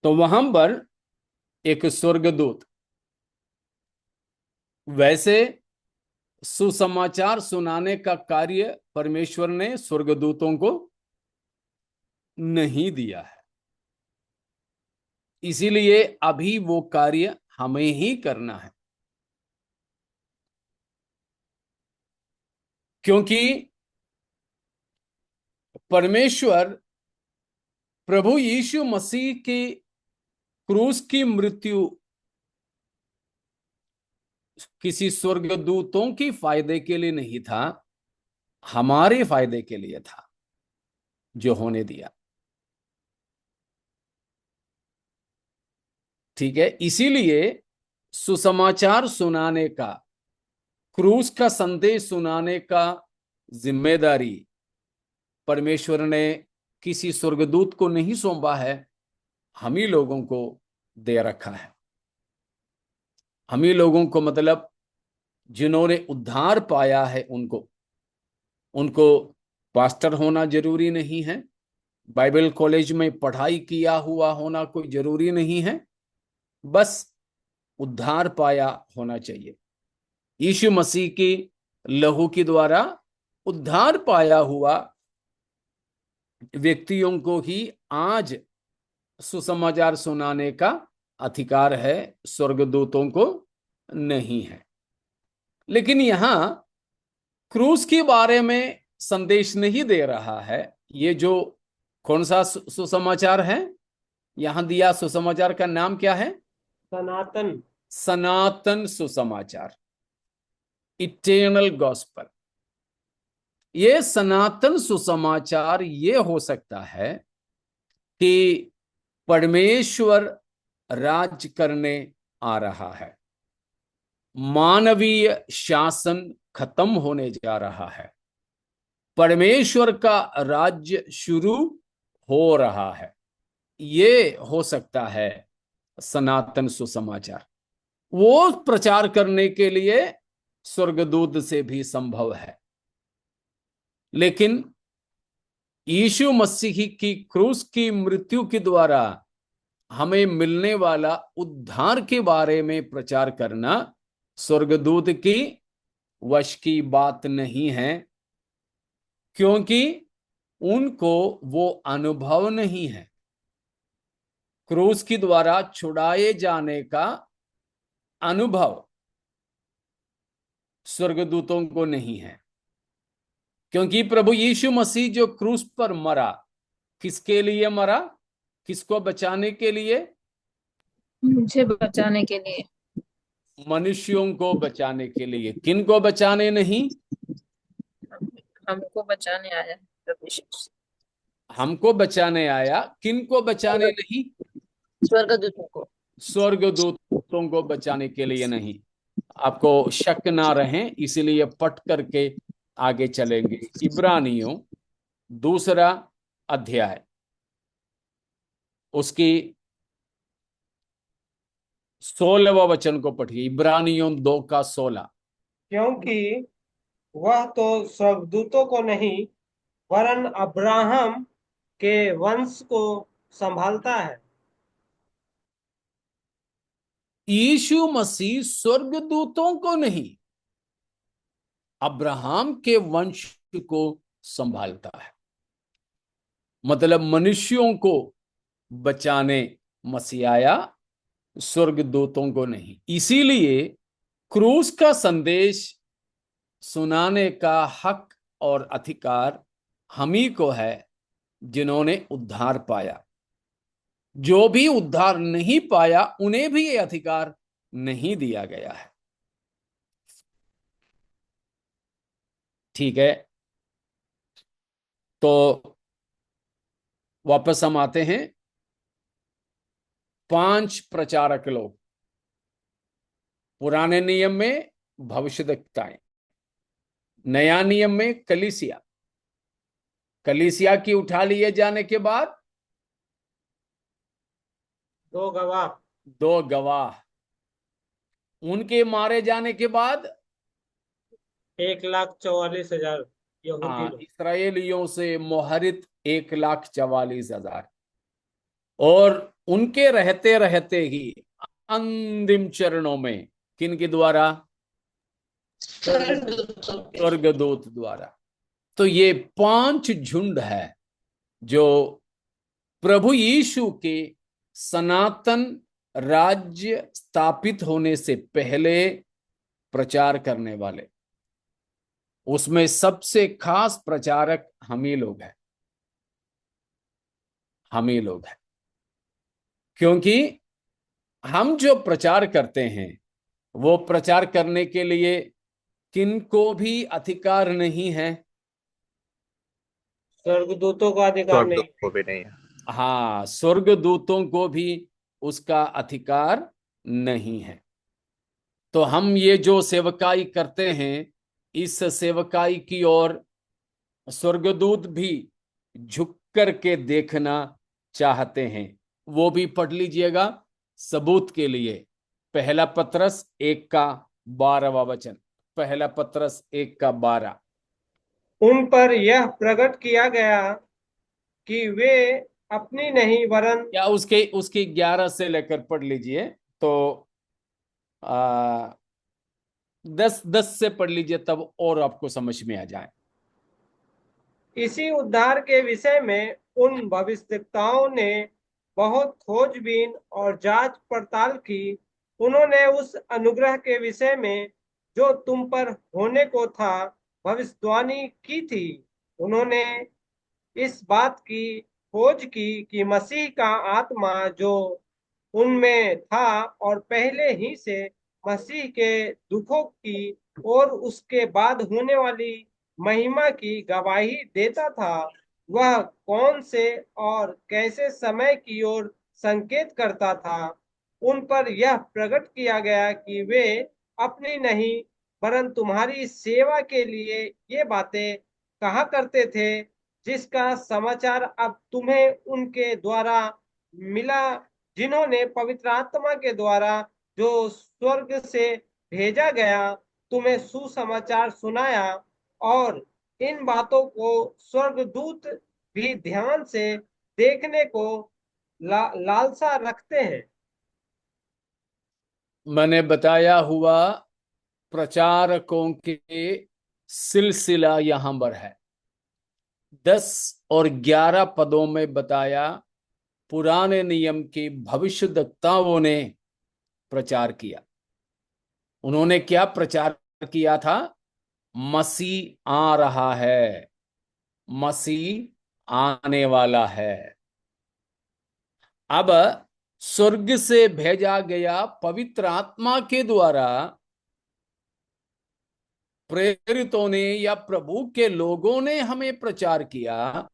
Speaker 1: तो वहां पर एक स्वर्गदूत, वैसे सुसमाचार सुनाने का कार्य परमेश्वर ने स्वर्गदूतों को नहीं दिया है, इसीलिए अभी वो कार्य हमें ही करना है। क्योंकि परमेश्वर प्रभु यीशु मसीह की क्रूस की मृत्यु किसी स्वर्गदूतों की फायदे के लिए नहीं था, हमारे फायदे के लिए था जो होने दिया। ठीक है, इसीलिए सुसमाचार सुनाने का, क्रूस का संदेश सुनाने का जिम्मेदारी परमेश्वर ने किसी स्वर्गदूत को नहीं सौंपा है, हम ही लोगों को दे रखा है। हम ही लोगों को, मतलब जिन्होंने उद्धार पाया है, उनको पास्टर होना जरूरी नहीं है, बाइबल कॉलेज में पढ़ाई किया हुआ होना कोई जरूरी नहीं है, बस उद्धार पाया होना चाहिए। यीशु मसीह की लहू के द्वारा उद्धार पाया हुआ व्यक्तियों को ही आज सुसमाचार सुनाने का अधिकार है, स्वर्गदूतों को नहीं है। लेकिन यहां क्रूस के बारे में संदेश नहीं दे रहा है। ये जो कौन सा सुसमाचार है यहां दिया, सुसमाचार का नाम क्या है?
Speaker 4: सनातन।
Speaker 1: सनातन सुसमाचार, इटर्नल गॉस्पेल। ये सनातन सुसमाचार ये हो सकता है कि परमेश्वर राज करने आ रहा है, मानवीय शासन खत्म होने जा रहा है, परमेश्वर का राज्य शुरू हो रहा है। ये हो सकता है सनातन सुसमाचार। वो प्रचार करने के लिए स्वर्गदूत से भी संभव है। लेकिन यीशु मसीह की क्रूस की मृत्यु के द्वारा हमें मिलने वाला उद्धार के बारे में प्रचार करना स्वर्गदूत की वश की बात नहीं है, क्योंकि उनको वो अनुभव नहीं है। क्रूस के द्वारा छुड़ाए जाने का अनुभव स्वर्गदूतों को नहीं है, क्योंकि प्रभु यीशु मसीह जो क्रूस पर मरा, किसके लिए मरा? किसको बचाने के लिए?
Speaker 6: मुझे बचाने के लिए।
Speaker 1: मनुष्यों को बचाने के लिए। किन को बचाने नहीं?
Speaker 6: हमको बचाने आया प्रभु यीशु।
Speaker 1: हमको बचाने आया, किन को बचाने नहीं?
Speaker 2: स्वर्गदूतों को।
Speaker 1: स्वर्गदूतों को बचाने के लिए नहीं। आपको शक ना रहे, इसीलिए पट करके आगे चलेंगे। इब्रानियों 2 अध्याय, उसकी 16वां वचन को पढ़िए। इब्रानियों 2:16।
Speaker 4: क्योंकि वह तो स्वर्गदूतों को नहीं वरन अब्राहम के वंश को संभालता है।
Speaker 1: यीशु मसीह स्वर्गदूतों को नहीं, अब्राहम के वंश को संभालता है। मतलब मनुष्यों को बचाने मसीह आया, स्वर्गदूतों को नहीं। इसीलिए क्रूस का संदेश सुनाने का हक और अधिकार हम ही को है, जिन्होंने उद्धार पाया। जो भी उद्धार नहीं पाया, उन्हें भी ये अधिकार नहीं दिया गया है। ठीक है, तो वापस हम आते हैं। 5 प्रचारक लोग। पुराने नियम में भविष्यद्वक्ताएं, नया नियम में कलीसिया। कलीसिया की उठा लिए जाने के बाद
Speaker 4: 2 गवाह।
Speaker 1: 2 गवाह। उनके मारे जाने के बाद
Speaker 4: 1,44,000 यहूदी लोग।
Speaker 1: इस्राएलियों से मोहरित 1,44,000। और उनके रहते रहते ही अंतिम चरणों में किन के द्वारा? स्वर्गदूत द्वारा। तो ये 5 झुंड है जो प्रभु यीशु के सनातन राज्य स्थापित होने से पहले प्रचार करने वाले। उसमें सबसे खास प्रचारक हम ही लोग हैं, हम ही लोग हैं। क्योंकि हम जो प्रचार करते हैं, वो प्रचार करने के लिए किनको भी अधिकार नहीं है?
Speaker 4: स्वर्गदूतों को अधिकार नहीं।
Speaker 7: को भी नहीं है।
Speaker 1: हाँ, स्वर्गदूतों को भी उसका अधिकार नहीं है। तो हम ये जो सेवकाई करते हैं, इस सेवकाई की ओर स्वर्गदूत भी झुक करके देखना चाहते हैं। वो भी पढ़ लीजिएगा सबूत के लिए। 1 पतरस 1:12 वचन। 1 पतरस 1:12।
Speaker 4: उन पर यह प्रकट किया गया कि वे अपनी नहीं वरन।
Speaker 1: या उसके 11 से लेकर पढ़ लीजिए, तो 10 से पढ़ लीजिए, तब और आपको समझ में आ जाए।
Speaker 4: इसी उद्धार के विषय में उन भविष्यद्वक्ताओं ने बहुत खोजबीन और जांच पड़ताल की। उन्होंने उस अनुग्रह के विषय में जो तुम पर होने को था भविष्यवाणी की थी। उन्होंने इस बात की खोज की कि मसीह का आत्मा जो उनमें था और पहले ही से मसीह के दुखों की और उसके बाद होने वाली महिमा की गवाही देता था, वह कौन से और कैसे समय की ओर संकेत करता था। उन पर यह प्रकट किया गया कि वे अपनी नहीं वरन तुम्हारी सेवा के लिए ये बातें कहा करते थे, जिसका समाचार अब तुम्हें उनके द्वारा मिला, जिन्होंने पवित्र आत्मा के द्वारा जो स्वर्ग से भेजा गया तुम्हें सुसमाचार सुनाया। और इन बातों को स्वर्गदूत भी ध्यान से देखने को लालसा रखते हैं।
Speaker 1: मैंने बताया हुआ प्रचारकों के सिलसिला यहां पर है। 10 और 11 पदों में बताया पुराने नियम के भविष्यद्वक्ताओं ने प्रचार किया। उन्होंने क्या प्रचार किया था? मसीह आ रहा है, मसीह आने वाला है। अब स्वर्ग से भेजा गया पवित्र आत्मा के द्वारा प्रेरितों ने या प्रभु के लोगों ने हमें प्रचार किया।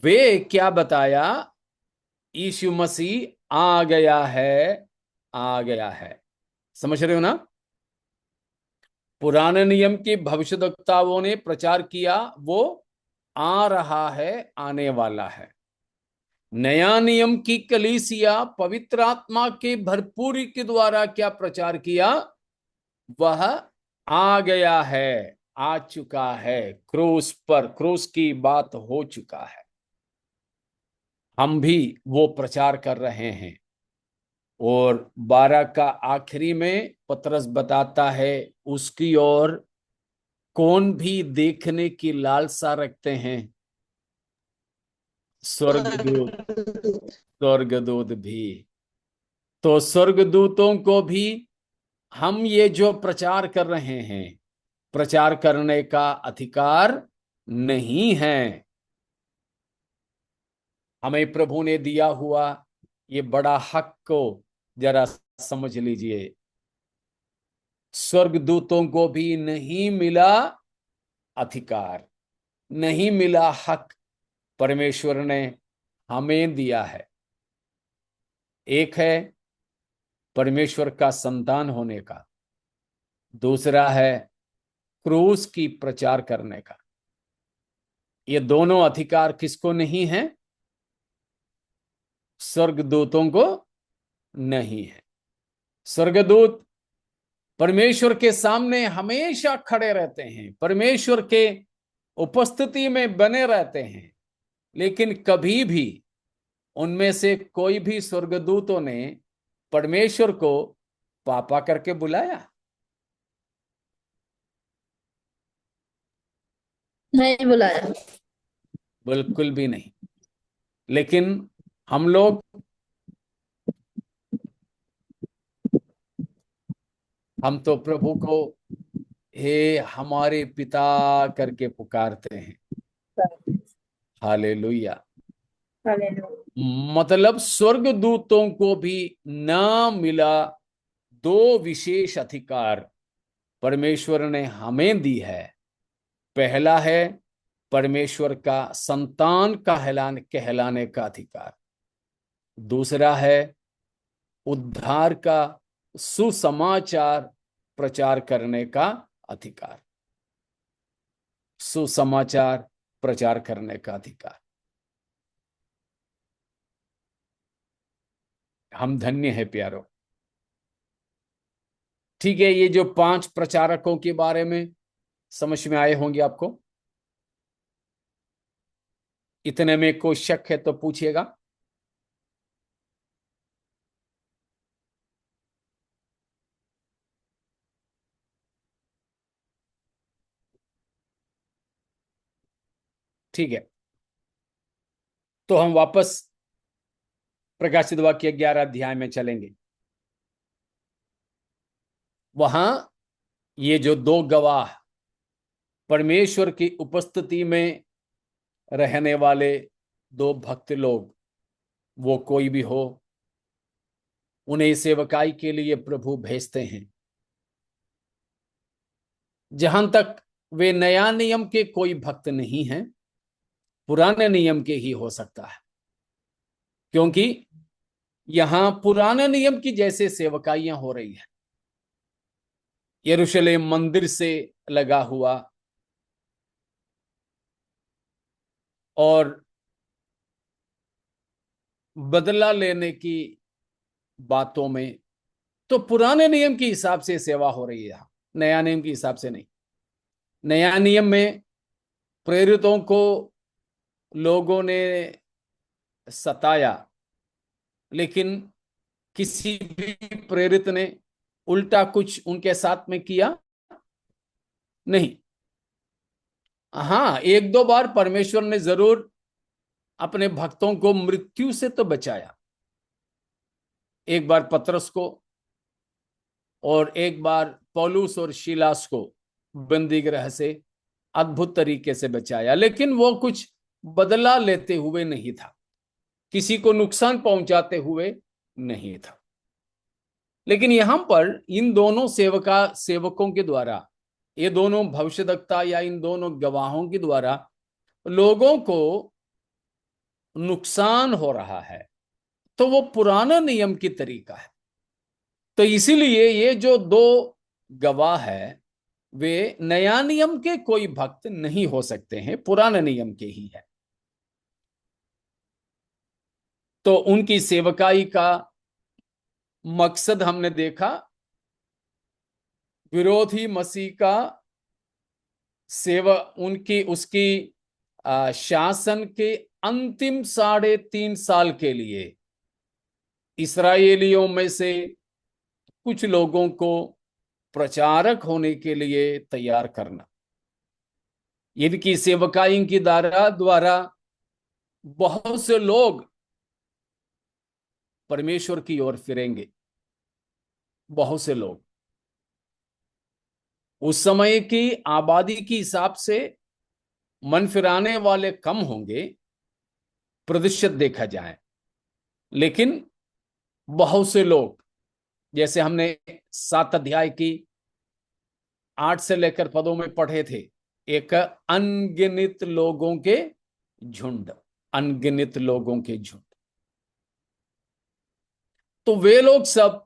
Speaker 1: वे क्या बताया? यीशु मसीह आ गया है, आ गया है। समझ रहे हो ना? पुराने नियम के भविष्यद्वक्ताओं ने प्रचार किया वो आ रहा है, आने वाला है। नया नियम की कलीसिया पवित्र आत्मा के भरपूरी के द्वारा क्या प्रचार किया? वह आ गया है, आ चुका है, क्रूस पर, क्रूस की बात हो चुका है। हम भी वो प्रचार कर रहे हैं। और 12 का आखिरी में पतरस बताता है उसकी ओर कौन भी देखने की लालसा रखते हैं? स्वर्गदूत, स्वर्गदूत भी। तो स्वर्गदूतों को भी हम ये जो प्रचार कर रहे हैं, प्रचार करने का अधिकार नहीं है। हमें प्रभु ने दिया हुआ ये बड़ा हक को जरा समझ लीजिए। स्वर्गदूतों को भी नहीं मिला अधिकार, नहीं मिला हक, परमेश्वर ने हमें दिया है। एक है परमेश्वर का संतान होने का, दूसरा है क्रूस की प्रचार करने का। ये दोनों अधिकार किसको नहीं है? स्वर्गदूतों को नहीं है। स्वर्गदूत परमेश्वर के सामने हमेशा खड़े रहते हैं, परमेश्वर के उपस्थिति में बने रहते हैं, लेकिन कभी भी उनमें से कोई भी स्वर्गदूतों ने परमेश्वर को पापा करके बुलाया?
Speaker 6: नहीं बुलाया।
Speaker 1: बिल्कुल भी नहीं। लेकिन हम लोग, हम तो प्रभु को हे हमारे पिता करके पुकारते हैं। हालेलुया। मतलब स्वर्गदूतों को भी ना मिला दो विशेष अधिकार परमेश्वर ने हमें दी है। पहला है परमेश्वर का संतान कहलाने का अधिकार। दूसरा है उद्धार का सुसमाचार प्रचार करने का अधिकार। सुसमाचार प्रचार करने का अधिकार। हम धन्य है प्यारो। ठीक है, ये जो 5 प्रचारकों के बारे में समझ में आए होंगे आपको। इतने में कोई शक है तो पूछिएगा। ठीक है, तो हम वापस प्रकाशित वाक्य 11 अध्याय में चलेंगे। वहां ये जो दो गवाह परमेश्वर की उपस्थिति में रहने वाले दो भक्त लोग, वो कोई भी हो, उन्हें सेवकाई के लिए प्रभु भेजते हैं। जहां तक वे नया नियम के कोई भक्त नहीं हैं, पुराने नियम के ही हो सकता है, क्योंकि यहां पुराने नियम की जैसे सेवकाइयां हो रही है। यरूशलेम मंदिर से लगा हुआ और बदला लेने की बातों में तो पुराने नियम के हिसाब से सेवा हो रही है, नया नियम के हिसाब से नहीं। नया नियम में प्रेरितों को लोगों ने सताया, लेकिन किसी भी प्रेरित ने उल्टा कुछ उनके साथ में किया नहीं। हाँ, एक दो बार परमेश्वर ने जरूर अपने भक्तों को मृत्यु से तो बचाया। एक बार पतरस को और एक बार पौलुस और शीलास को बंदी गृह से अद्भुत तरीके से बचाया, लेकिन वो कुछ बदला लेते हुए नहीं था, किसी को नुकसान पहुंचाते हुए नहीं था। लेकिन यहां पर इन दोनों सेवकों के द्वारा, ये दोनों भविष्यद्वक्ता या इन दोनों गवाहों के द्वारा लोगों को नुकसान हो रहा है, तो वो पुराना नियम की तरीका है। तो इसीलिए ये जो दो गवाह है, वे नया नियम के कोई भक्त नहीं हो सकते हैं, पुराने नियम के ही है। तो उनकी सेवकाई का मकसद हमने देखा, विरोधी मसीह का सेवा, उनकी उसकी शासन के अंतिम 3.5 साल के लिए इस्राएलियों में से कुछ लोगों को प्रचारक होने के लिए तैयार करना। इनकी सेवकाई की द्वारा बहुत से लोग परमेश्वर की ओर फिरेंगे। बहुत से लोग, उस समय की आबादी के हिसाब से मन फिराने वाले कम होंगे, प्रतिशत देखा जाए, लेकिन बहुत से लोग, जैसे हमने 7 अध्याय की 8 से लेकर पदों में पढ़े थे, एक अनगिनत लोगों के झुंड, अनगिनत लोगों के झुंड। तो वे लोग सब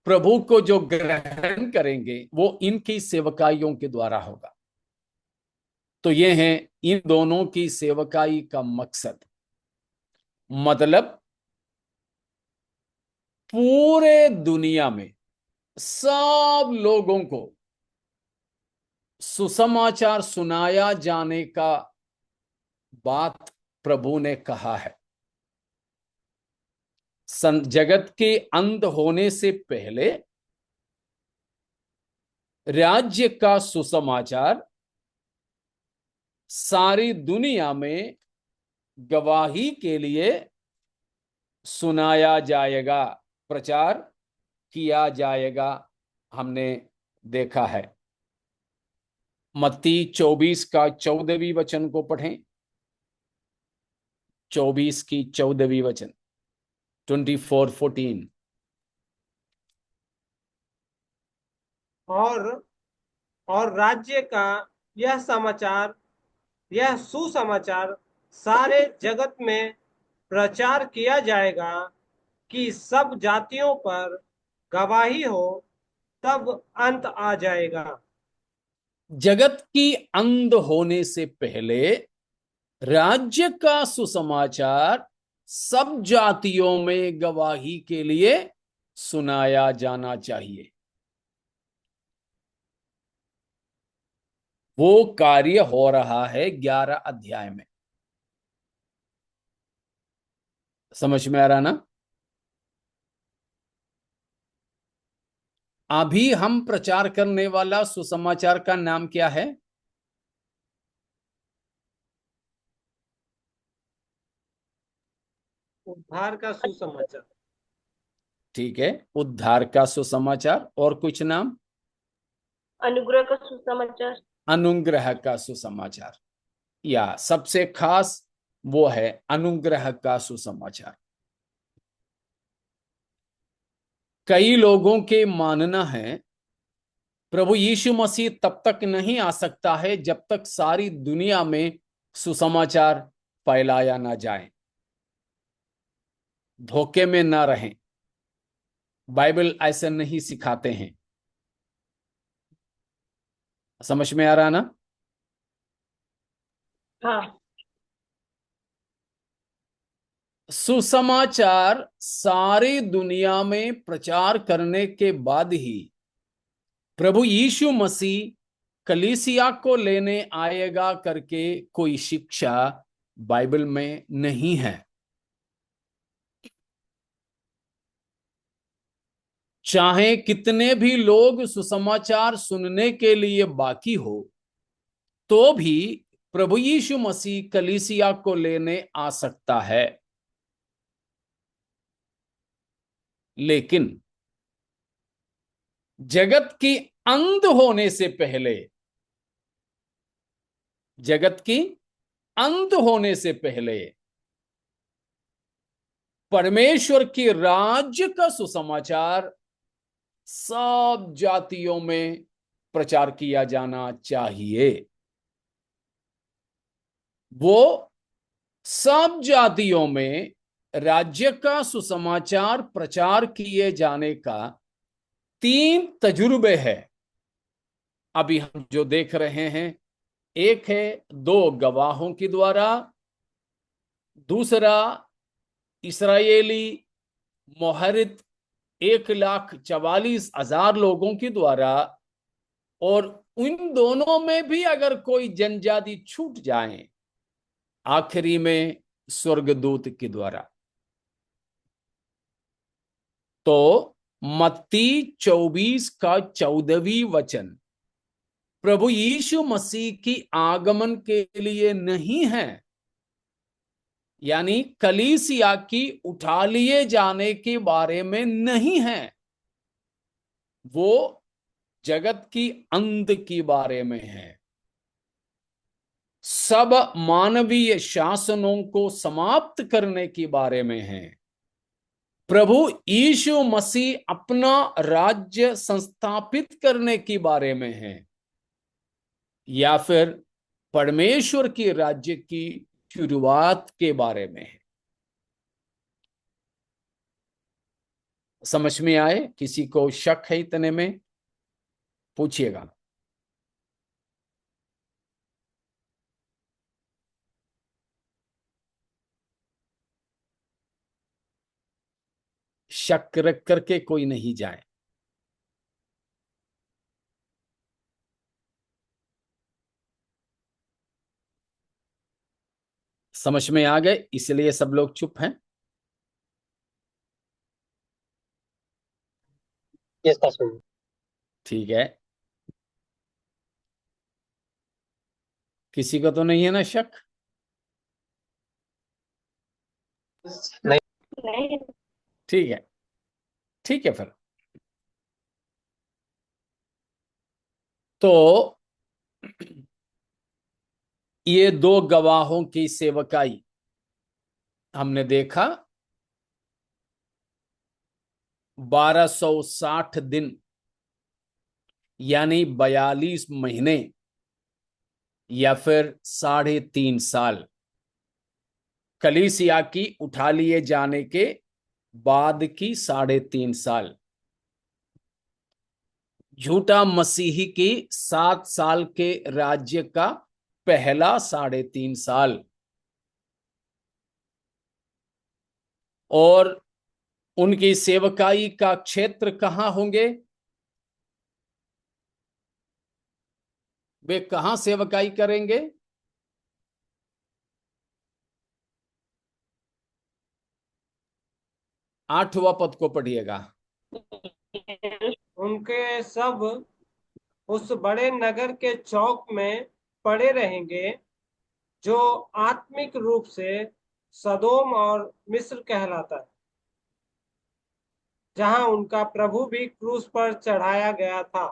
Speaker 1: प्रभु को जो ग्रहण करेंगे वो इनकी सेवकाइयों के द्वारा होगा। तो ये है इन दोनों की सेवकाई का मकसद, मतलब पूरे दुनिया में सब लोगों को सुसमाचार सुनाया जाने का बात प्रभु ने कहा है। जगत के अंत होने से पहले राज्य का सुसमाचार सारी दुनिया में गवाही के लिए सुनाया जाएगा, प्रचार किया जाएगा। हमने देखा है। मत्ती 24 का 14वीं वचन को पढ़ें। 24 की 14वीं वचन, 24:14।
Speaker 4: और राज्य का यह समाचार, यह सुसमाचार सारे जगत में प्रचार किया जाएगा कि सब जातियों पर गवाही हो, तब अंत आ जाएगा।
Speaker 1: जगत की अंत होने से पहले राज्य का सुसमाचार सब जातियों में गवाही के लिए सुनाया जाना चाहिए। वो कार्य हो रहा है 11 अध्याय में। समझ में आ रहा ना? अभी हम प्रचार करने वाला सुसमाचार का नाम क्या है?
Speaker 4: उद्धार का सुसमाचार।
Speaker 1: ठीक है, उद्धार का सुसमाचार। और कुछ नाम?
Speaker 5: अनुग्रह का सुसमाचार।
Speaker 1: अनुग्रह का सुसमाचार, या सबसे खास वो है अनुग्रह का सुसमाचार। कई लोगों के मानना है प्रभु यीशु मसीह तब तक नहीं आ सकता है जब तक सारी दुनिया में सुसमाचार फैलाया ना जाए, धोखे में ना रहें। बाइबल ऐसा नहीं सिखाते हैं। समझ में आ रहा ना?
Speaker 5: हाँ।
Speaker 1: सुसमाचार सारी दुनिया में प्रचार करने के बाद ही प्रभु यीशु मसीह कलीसिया को लेने आएगा करके कोई शिक्षा बाइबल में नहीं है। चाहे कितने भी लोग सुसमाचार सुनने के लिए बाकी हो, तो भी प्रभु यीशु मसीह कलीसिया को लेने आ सकता है। लेकिन जगत की अंत होने से पहले, जगत की अंत होने से पहले परमेश्वर के राज्य का सुसमाचार सब जातियों में प्रचार किया जाना चाहिए। वो सब जातियों में राज्य का सुसमाचार प्रचार किए जाने का 3 तजुर्बे हैं अभी हम जो देख रहे हैं। एक है 2 गवाहों के द्वारा, दूसरा इस्राएली मोहरित 1,44,000 लोगों के द्वारा, और उन दोनों में भी अगर कोई जनजाति छूट जाए, आखिरी में स्वर्गदूत के द्वारा। तो मत्ती 24 का 14वीं वचन प्रभु यीशु मसीह की आगमन के लिए नहीं है, यानी कलीसिया की उठा लिए जाने के बारे में नहीं है। वो जगत की अंत के बारे में है। सब मानवीय शासनों को समाप्त करने के बारे में है। प्रभु यीशु मसीह अपना राज्य संस्थापित करने के बारे में है, या फिर परमेश्वर के राज्य की शुरुआत के बारे में है। समझ में आए? किसी को शक है इतने में? पूछिएगा। शक रख करके कोई नहीं जाए। समझ में आ गए, इसलिए सब लोग चुप हैं। ठीक है, किसी को तो नहीं है ना शक?
Speaker 5: नहीं।
Speaker 1: ठीक है, ठीक है फिर। तो ये 2 गवाहों की सेवकाई हमने देखा। 1260 दिन यानी 42 महीने या फिर 3.5 साल कलीसिया की उठा लिए जाने के बाद की 3.5 साल, झूठा मसीही की 7 साल के राज्य का पहला 3.5 साल, और उनकी सेवकाई का क्षेत्र कहां होंगे? वे कहां सेवकाई करेंगे? आठवां पद को पढ़िएगा।
Speaker 4: उनके सब उस बड़े नगर के चौक में पड़े रहेंगे जो आत्मिक रूप से सदोम और मिस्र कहलाता है, जहां उनका प्रभु भी क्रूस पर चढ़ाया गया था।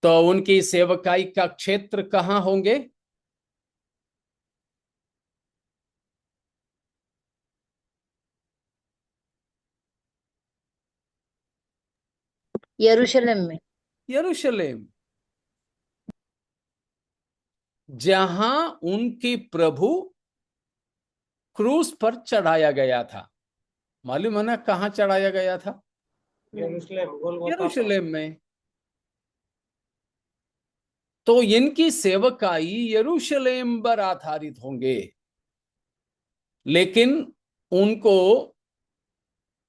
Speaker 1: तो उनकी सेवकाई का क्षेत्र कहाँ होंगे?
Speaker 2: यरूशलेम में।
Speaker 1: यरूशलेम, जहां उनकी प्रभु क्रूस पर चढ़ाया गया था। मालूम है ना कहाँ चढ़ाया गया था?
Speaker 4: यरूशलेम, गोलगोथा पर।
Speaker 1: यरूशलेम में। तो इनकी सेवकाई यरूशलेम पर आधारित होंगे, लेकिन उनको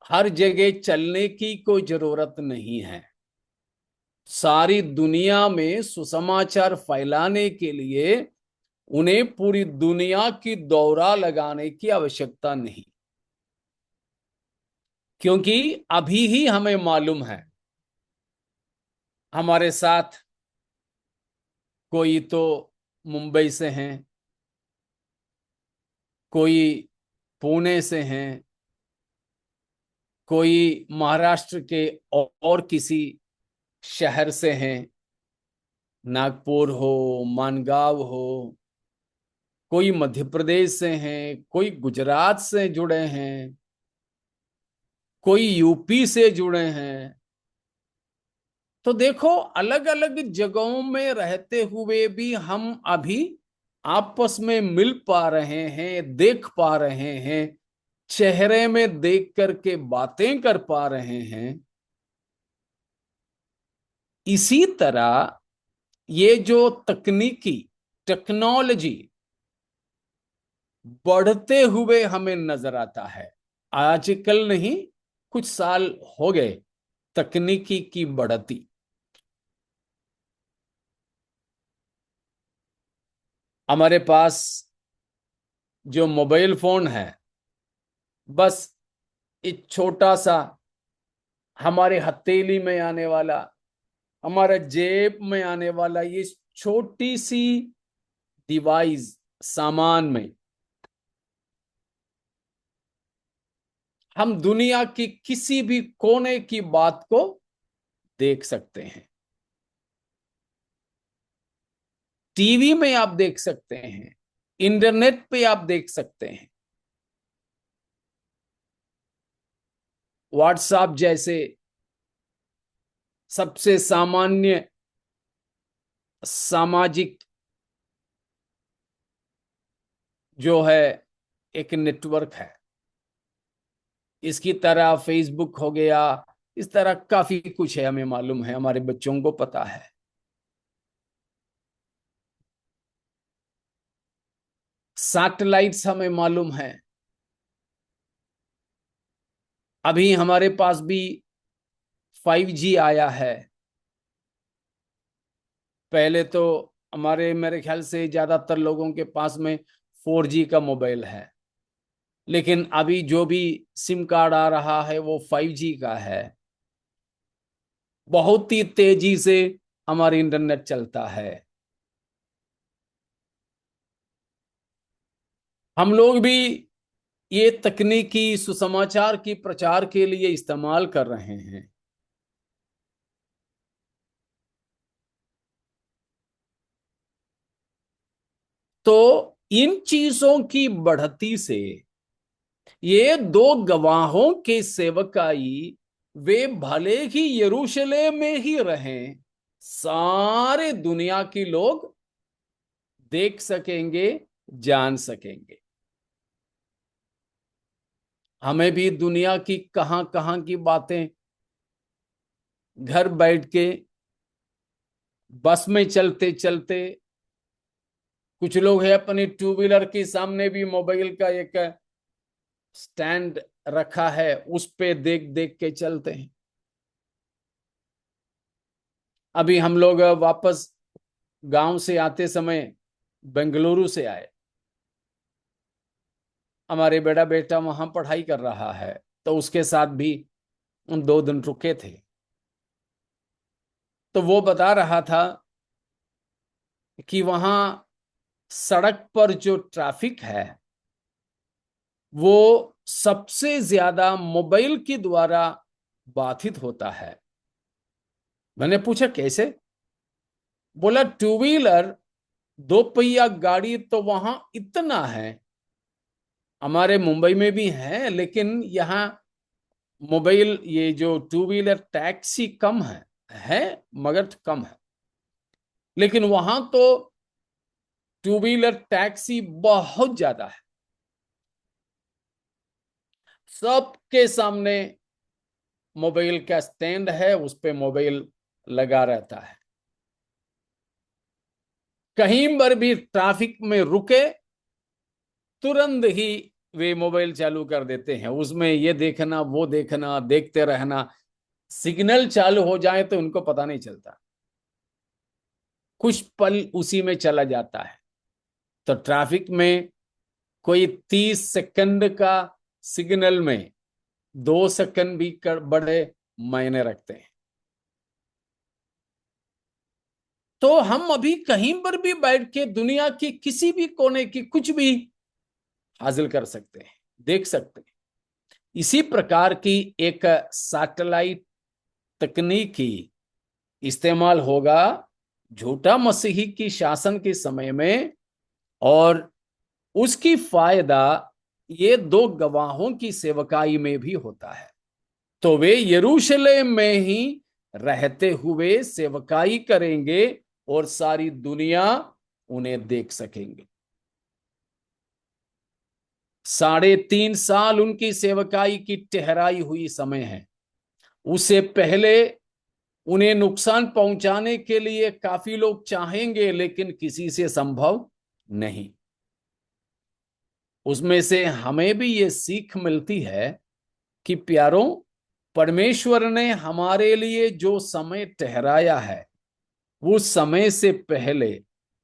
Speaker 1: हर जगह चलने की कोई जरूरत नहीं है। सारी दुनिया में सुसमाचार फैलाने के लिए उन्हें पूरी दुनिया की दौरा लगाने की आवश्यकता नहीं, क्योंकि अभी ही हमें मालूम है हमारे साथ कोई तो मुंबई से हैं, कोई पुणे से हैं, कोई महाराष्ट्र के और किसी शहर से हैं, नागपुर हो, मानगांव हो, कोई मध्य प्रदेश से हैं, कोई गुजरात से जुड़े हैं, कोई यूपी से जुड़े हैं। तो देखो, अलग अलग जगहों में रहते हुए भी हम अभी आपस में मिल पा रहे हैं, देख पा रहे हैं, चेहरे में देख करके बातें कर पा रहे हैं। इसी तरह ये जो तकनीकी टेक्नोलॉजी बढ़ते हुए हमें नजर आता है, आजकल नहीं, कुछ साल हो गए तकनीकी की बढ़ती। हमारे पास जो मोबाइल फोन है, बस एक छोटा सा हमारे हथेली में आने वाला, हमारे जेब में आने वाला ये छोटी सी डिवाइस, सामान में हम दुनिया की किसी भी कोने की बात को देख सकते हैं। टीवी में आप देख सकते हैं, इंटरनेट पे आप देख सकते हैं, व्हाट्सएप जैसे सबसे सामान्य सामाजिक जो है एक नेटवर्क है, इसकी तरह फेसबुक हो गया, इस तरह काफी कुछ है, हमें मालूम है, हमारे बच्चों को पता है। सैटेलाइट्स हमें मालूम है। अभी हमारे पास भी 5G आया है। पहले तो हमारे मेरे ख्याल से ज्यादातर लोगों के पास में 4G का मोबाइल है, लेकिन अभी जो भी सिम कार्ड आ रहा है वो 5G का है। बहुत ही तेजी से हमारी इंटरनेट चलता है। हम लोग भी ये तकनीकी सुसमाचार की प्रचार के लिए इस्तेमाल कर रहे हैं। तो इन चीजों की बढ़ती से ये दो गवाहों के सेवकाई, वे भले ही यरूशलेम में ही रहें, सारे दुनिया के लोग देख सकेंगे, जान सकेंगे। हमें भी दुनिया की कहां कहां की बातें घर बैठ के बस में चलते चलते, कुछ लोग है अपनी टू व्हीलर के सामने भी मोबाइल का एक स्टैंड रखा है, उस पे देख देख के चलते हैं। अभी हम लोग वापस गांव से आते समय बेंगलुरु से आए। हमारे बड़ा बेटा वहां पढ़ाई कर रहा है, तो उसके साथ भी उन 2 दिन रुके थे। तो वो बता रहा था कि वहां सड़क पर जो ट्रैफिक है वो सबसे ज्यादा मोबाइल के द्वारा बाधित होता है। मैंने पूछा कैसे? बोला टू व्हीलर, दो पहिया गाड़ी तो वहां इतना है, हमारे मुंबई में भी है, लेकिन यहाँ मोबाइल, ये जो टू व्हीलर टैक्सी कम है मगर कम है। लेकिन वहां तो टू व्हीलर टैक्सी बहुत ज्यादा है। सबके सामने मोबाइल का स्टैंड है, उस पे मोबाइल लगा रहता है। कहीं पर भी ट्रैफिक में रुके, तुरंत ही वे मोबाइल चालू कर देते हैं, उसमें ये देखना वो देखना, देखते रहना। सिग्नल चालू हो जाए तो उनको पता नहीं चलता, कुछ पल उसी में चला जाता है। तो ट्रैफिक में कोई 30 सेकंड का सिग्नल में 2 सेकंड भी बड़े मायने रखते हैं। तो हम अभी कहीं पर भी बैठ के दुनिया की किसी भी कोने की कुछ भी हासिल कर सकते हैं, देख सकते हैं। इसी प्रकार की एक सैटेलाइट तकनीकी इस्तेमाल होगा झूठा मसीही की शासन के समय में, और उसकी फायदा ये दो गवाहों की सेवकाई में भी होता है। तो वे यरूशलेम में ही रहते हुए सेवकाई करेंगे और सारी दुनिया उन्हें देख सकेंगे। 3.5 साल उनकी सेवकाई की ठहराई हुई समय है। उससे पहले उन्हें नुकसान पहुंचाने के लिए काफी लोग चाहेंगे, लेकिन किसी से संभव नहीं। उसमें से हमें भी ये सीख मिलती है कि प्यारों, परमेश्वर ने हमारे लिए जो समय ठहराया है, उस समय से पहले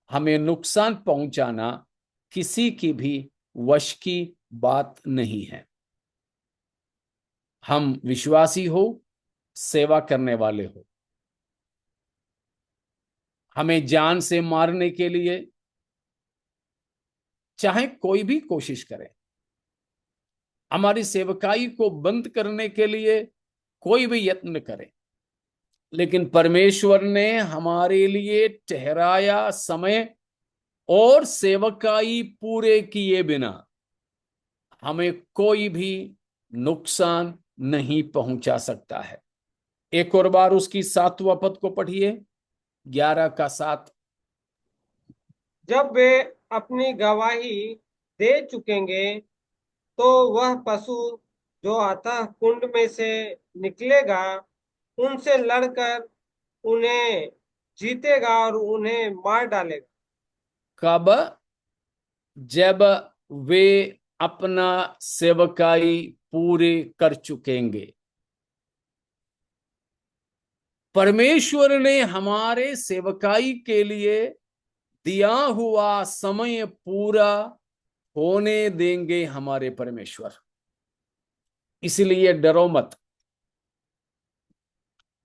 Speaker 1: हमें नुकसान पहुंचाना किसी की भी वश की बात नहीं है। हम विश्वासी हो, सेवा करने वाले हो, हमें जान से मारने के लिए चाहे कोई भी कोशिश करे, हमारी सेवकाई को बंद करने के लिए कोई भी यत्न करे, लेकिन परमेश्वर ने हमारे लिए ठहराया समय और सेवकाई पूरे किए बिना हमें कोई भी नुकसान नहीं पहुंचा सकता है। एक और बार उसकी 7वां पद को पढ़िए, 11 का 7।
Speaker 4: जब वे अपनी गवाही दे चुकेंगे तो वह पशु जो अतः कुंड में से निकलेगा उनसे लड़कर उन्हें जीतेगा और उन्हें मार डालेगा।
Speaker 1: कब? जब वे अपना सेवकाई पूरे कर चुकेंगे। परमेश्वर ने हमारे सेवकाई के लिए दिया हुआ समय पूरा होने देंगे हमारे परमेश्वर। इसलिए डरो मत।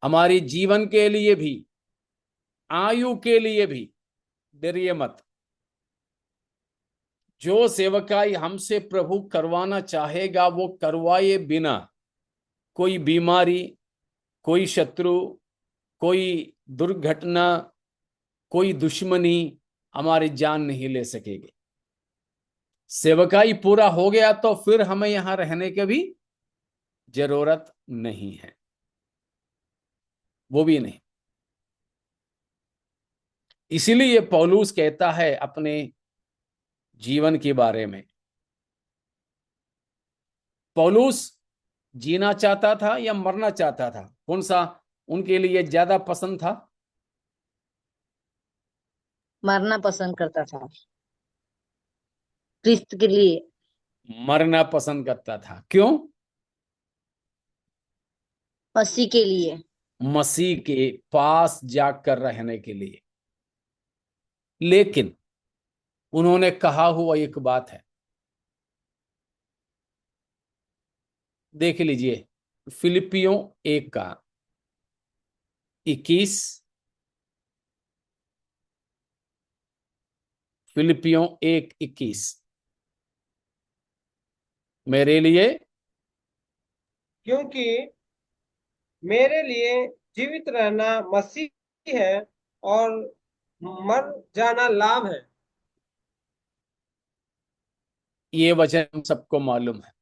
Speaker 1: हमारी जीवन के लिए भी, आयु के लिए भी डरिए मत। जो सेवकाई हमसे प्रभु करवाना चाहेगा वो करवाए बिना कोई बीमारी, कोई शत्रु, कोई दुर्घटना, कोई दुश्मनी हमारी जान नहीं ले सकेगी। सेवकाई पूरा हो गया तो फिर हमें यहां रहने की भी जरूरत नहीं है, वो भी नहीं। इसीलिए पौलुस कहता है अपने जीवन के बारे में। पौलुस जीना चाहता था या मरना चाहता था? कौन सा उनके लिए ज्यादा पसंद था?
Speaker 2: मरना पसंद करता था क्रिस्त के लिए।
Speaker 1: मरना पसंद करता था। क्यों?
Speaker 2: मसीह के लिए।
Speaker 1: मसीह के पास जाकर रहने के लिए। लेकिन उन्होंने कहा हुआ एक बात है, देख लीजिए, फिलिपियों 1 का 21। फिलिपियों 1:21। मेरे लिए,
Speaker 4: क्योंकि मेरे लिए जीवित रहना मसीह है और मर जाना लाभ है।
Speaker 1: ये वचन हम सबको मालूम है।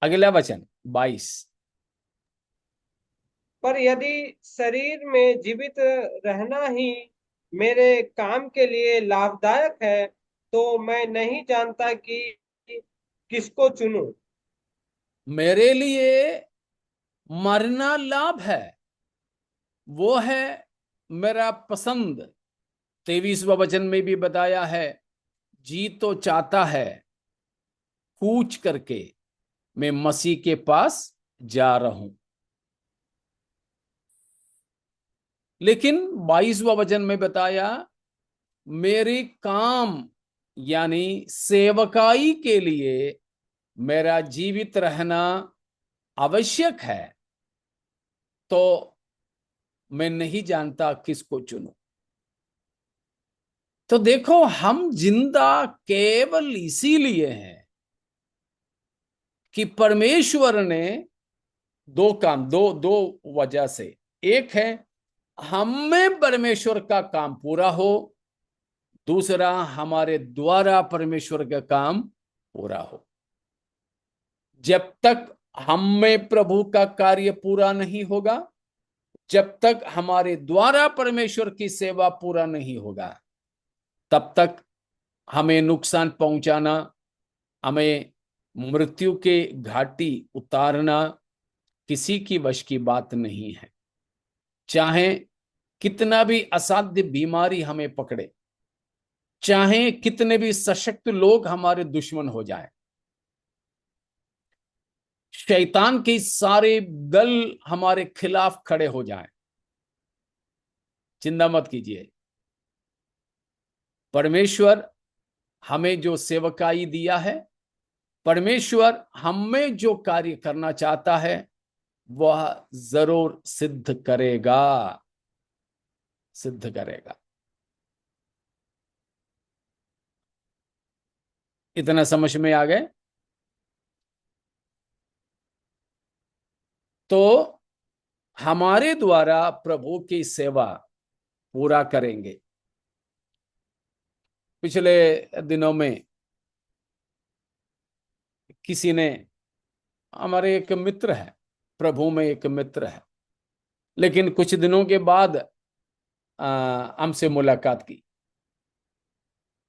Speaker 1: अगला वचन 22।
Speaker 4: पर यदि शरीर में जीवित रहना ही मेरे काम के लिए लाभदायक है, तो मैं नहीं जानता कि किसको चुनूं।
Speaker 1: मेरे लिए मरना लाभ है, वो है मेरा पसंद। 23वां वचन में भी बताया है, जी तो चाहता है कूच करके मैं मसीह के पास जा रहा हूं। लेकिन 22वां वचन में बताया, मेरे काम यानी सेवकाई के लिए मेरा जीवित रहना आवश्यक है, तो मैं नहीं जानता किसको चुनूं। तो देखो, हम जिंदा केवल इसीलिए हैं कि परमेश्वर ने दो काम, दो दो वजह से। एक है हम में परमेश्वर का काम पूरा हो, दूसरा हमारे द्वारा परमेश्वर का काम पूरा हो। जब तक हम में प्रभु का कार्य पूरा नहीं होगा, जब तक हमारे द्वारा परमेश्वर की सेवा पूरा नहीं होगा, तब तक हमें नुकसान पहुंचाना, हमें मृत्यु के घाटी उतारना किसी की वश की बात नहीं है। चाहे कितना भी असाध्य बीमारी हमें पकड़े, चाहे कितने भी सशक्त लोग हमारे दुश्मन हो जाएं, शैतान के सारे दल हमारे खिलाफ खड़े हो जाएं, चिंता मत कीजिए। परमेश्वर हमें जो सेवकाई दिया है, परमेश्वर हमें जो कार्य करना चाहता है, वह जरूर सिद्ध करेगा, सिद्ध करेगा। इतना समझ में आ गए? तो हमारे द्वारा प्रभु की सेवा पूरा करेंगे। पिछले दिनों में किसी ने, हमारे एक मित्र है, प्रभु में एक मित्र है, लेकिन कुछ दिनों के बाद हमसे मुलाकात की,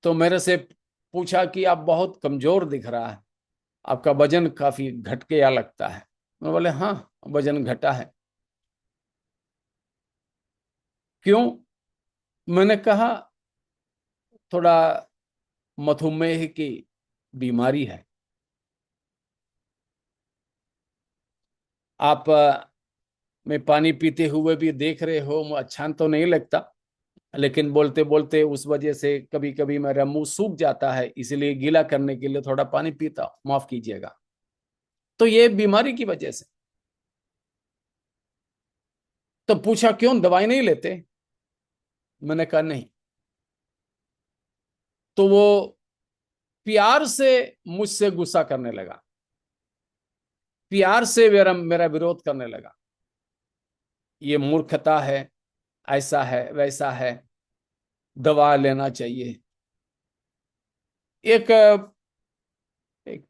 Speaker 1: तो मेरे से पूछा कि आप बहुत कमजोर दिख रहा है, आपका वजन काफी घट गया लगता है। मैं बोले हाँ, वजन घटा है। क्यों? मैंने कहा थोड़ा मधुमेह की बीमारी है। आप मैं पानी पीते हुए भी देख रहे हो, अच्छा तो नहीं लगता, लेकिन बोलते बोलते उस वजह से कभी कभी मेरा मुंह सूख जाता है, इसलिए गीला करने के लिए थोड़ा पानी पीता हूं, माफ कीजिएगा। तो ये बीमारी की वजह से। तो पूछा क्यों, दवाई नहीं लेते? मैंने कहा नहीं। तो वो प्यार से मुझसे गुस्सा करने लगा, प्यार से मेरा मेरा विरोध करने लगा। ये मूर्खता है, ऐसा है वैसा है, दवा लेना चाहिए। एक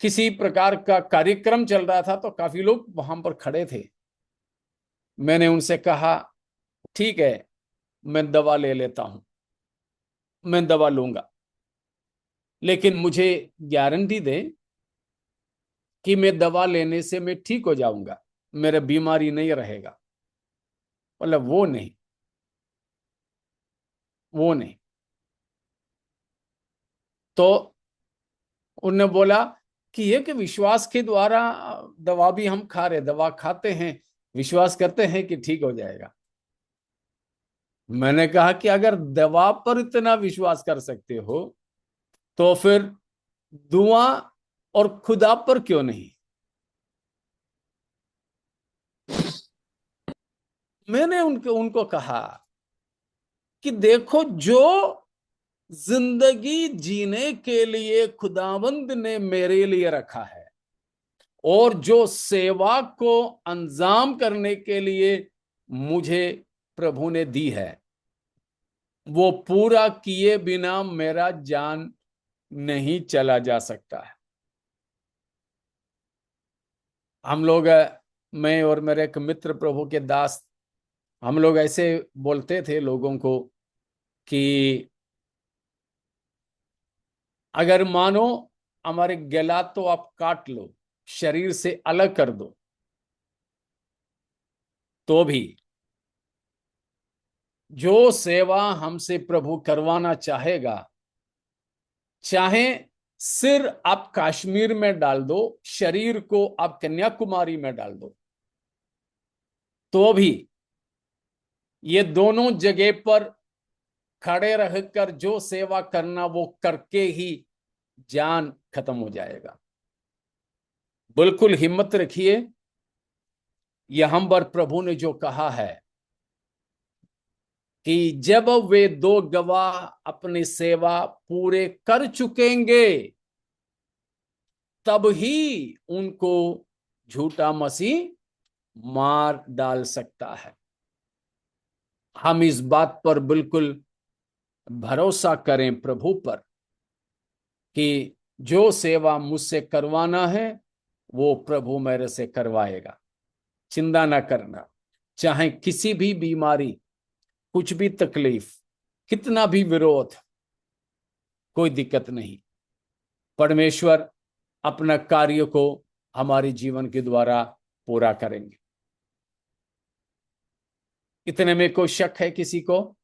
Speaker 1: किसी प्रकार का कार्यक्रम चल रहा था, तो काफी लोग वहां पर खड़े थे। मैंने उनसे कहा ठीक है, मैं दवा ले लेता हूं, मैं दवा लूंगा, लेकिन मुझे गारंटी दे कि मैं दवा लेने से मैं ठीक हो जाऊंगा, मेरा बीमारी नहीं रहेगा। मतलब वो नहीं, वो नहीं। तो उन्होंने बोला कि ये कि विश्वास के द्वारा दवा भी हम खा रहे, दवा खाते हैं, विश्वास करते हैं कि ठीक हो जाएगा। मैंने कहा कि अगर दवा पर इतना विश्वास कर सकते हो, तो फिर दुआ और खुदा पर क्यों नहीं? मैंने उनको उनको कहा कि देखो, जो जिंदगी जीने के लिए खुदावंद ने मेरे लिए रखा है, और जो सेवा को अंजाम करने के लिए मुझे प्रभु ने दी है, वो पूरा किए बिना मेरा जान नहीं चला जा सकता है। हम लोग, मैं और मेरे एक मित्र प्रभु के दास, हम लोग ऐसे बोलते थे लोगों को कि अगर मानो हमारे गला तो आप काट लो, शरीर से अलग कर दो, तो भी जो सेवा हमसे प्रभु करवाना चाहेगा, चाहे सिर आप कश्मीर में डाल दो, शरीर को आप कन्याकुमारी में डाल दो, तो भी ये दोनों जगह पर खड़े रहकर जो सेवा करना वो करके ही जान खत्म हो जाएगा। बिल्कुल हिम्मत रखिए। यह हम पर प्रभु ने जो कहा है कि जब वे दो गवाह अपनी सेवा पूरे कर चुकेंगे, तब ही उनको झूठा मसीह मार डाल सकता है। हम इस बात पर बिल्कुल भरोसा करें प्रभु पर कि जो सेवा मुझसे करवाना है वो प्रभु मेरे से करवाएगा। चिंता ना करना, चाहे किसी भी बीमारी, कुछ भी तकलीफ, कितना भी विरोध, कोई दिक्कत नहीं। परमेश्वर अपना कार्य को हमारे जीवन के द्वारा पूरा करेंगे। इतने में कोई शक है किसी को?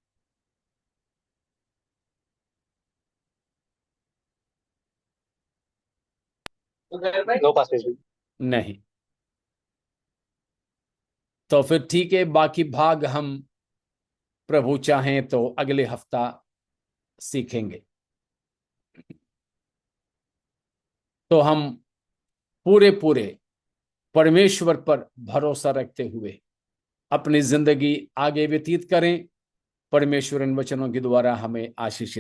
Speaker 1: नहीं। तो फिर ठीक है, बाकी भाग हम प्रभु चाहें तो अगले हफ्ता सीखेंगे। तो हम पूरे परमेश्वर पर भरोसा रखते हुए अपनी जिंदगी आगे व्यतीत करें। परमेश्वर इन वचनों के द्वारा हमें आशीषित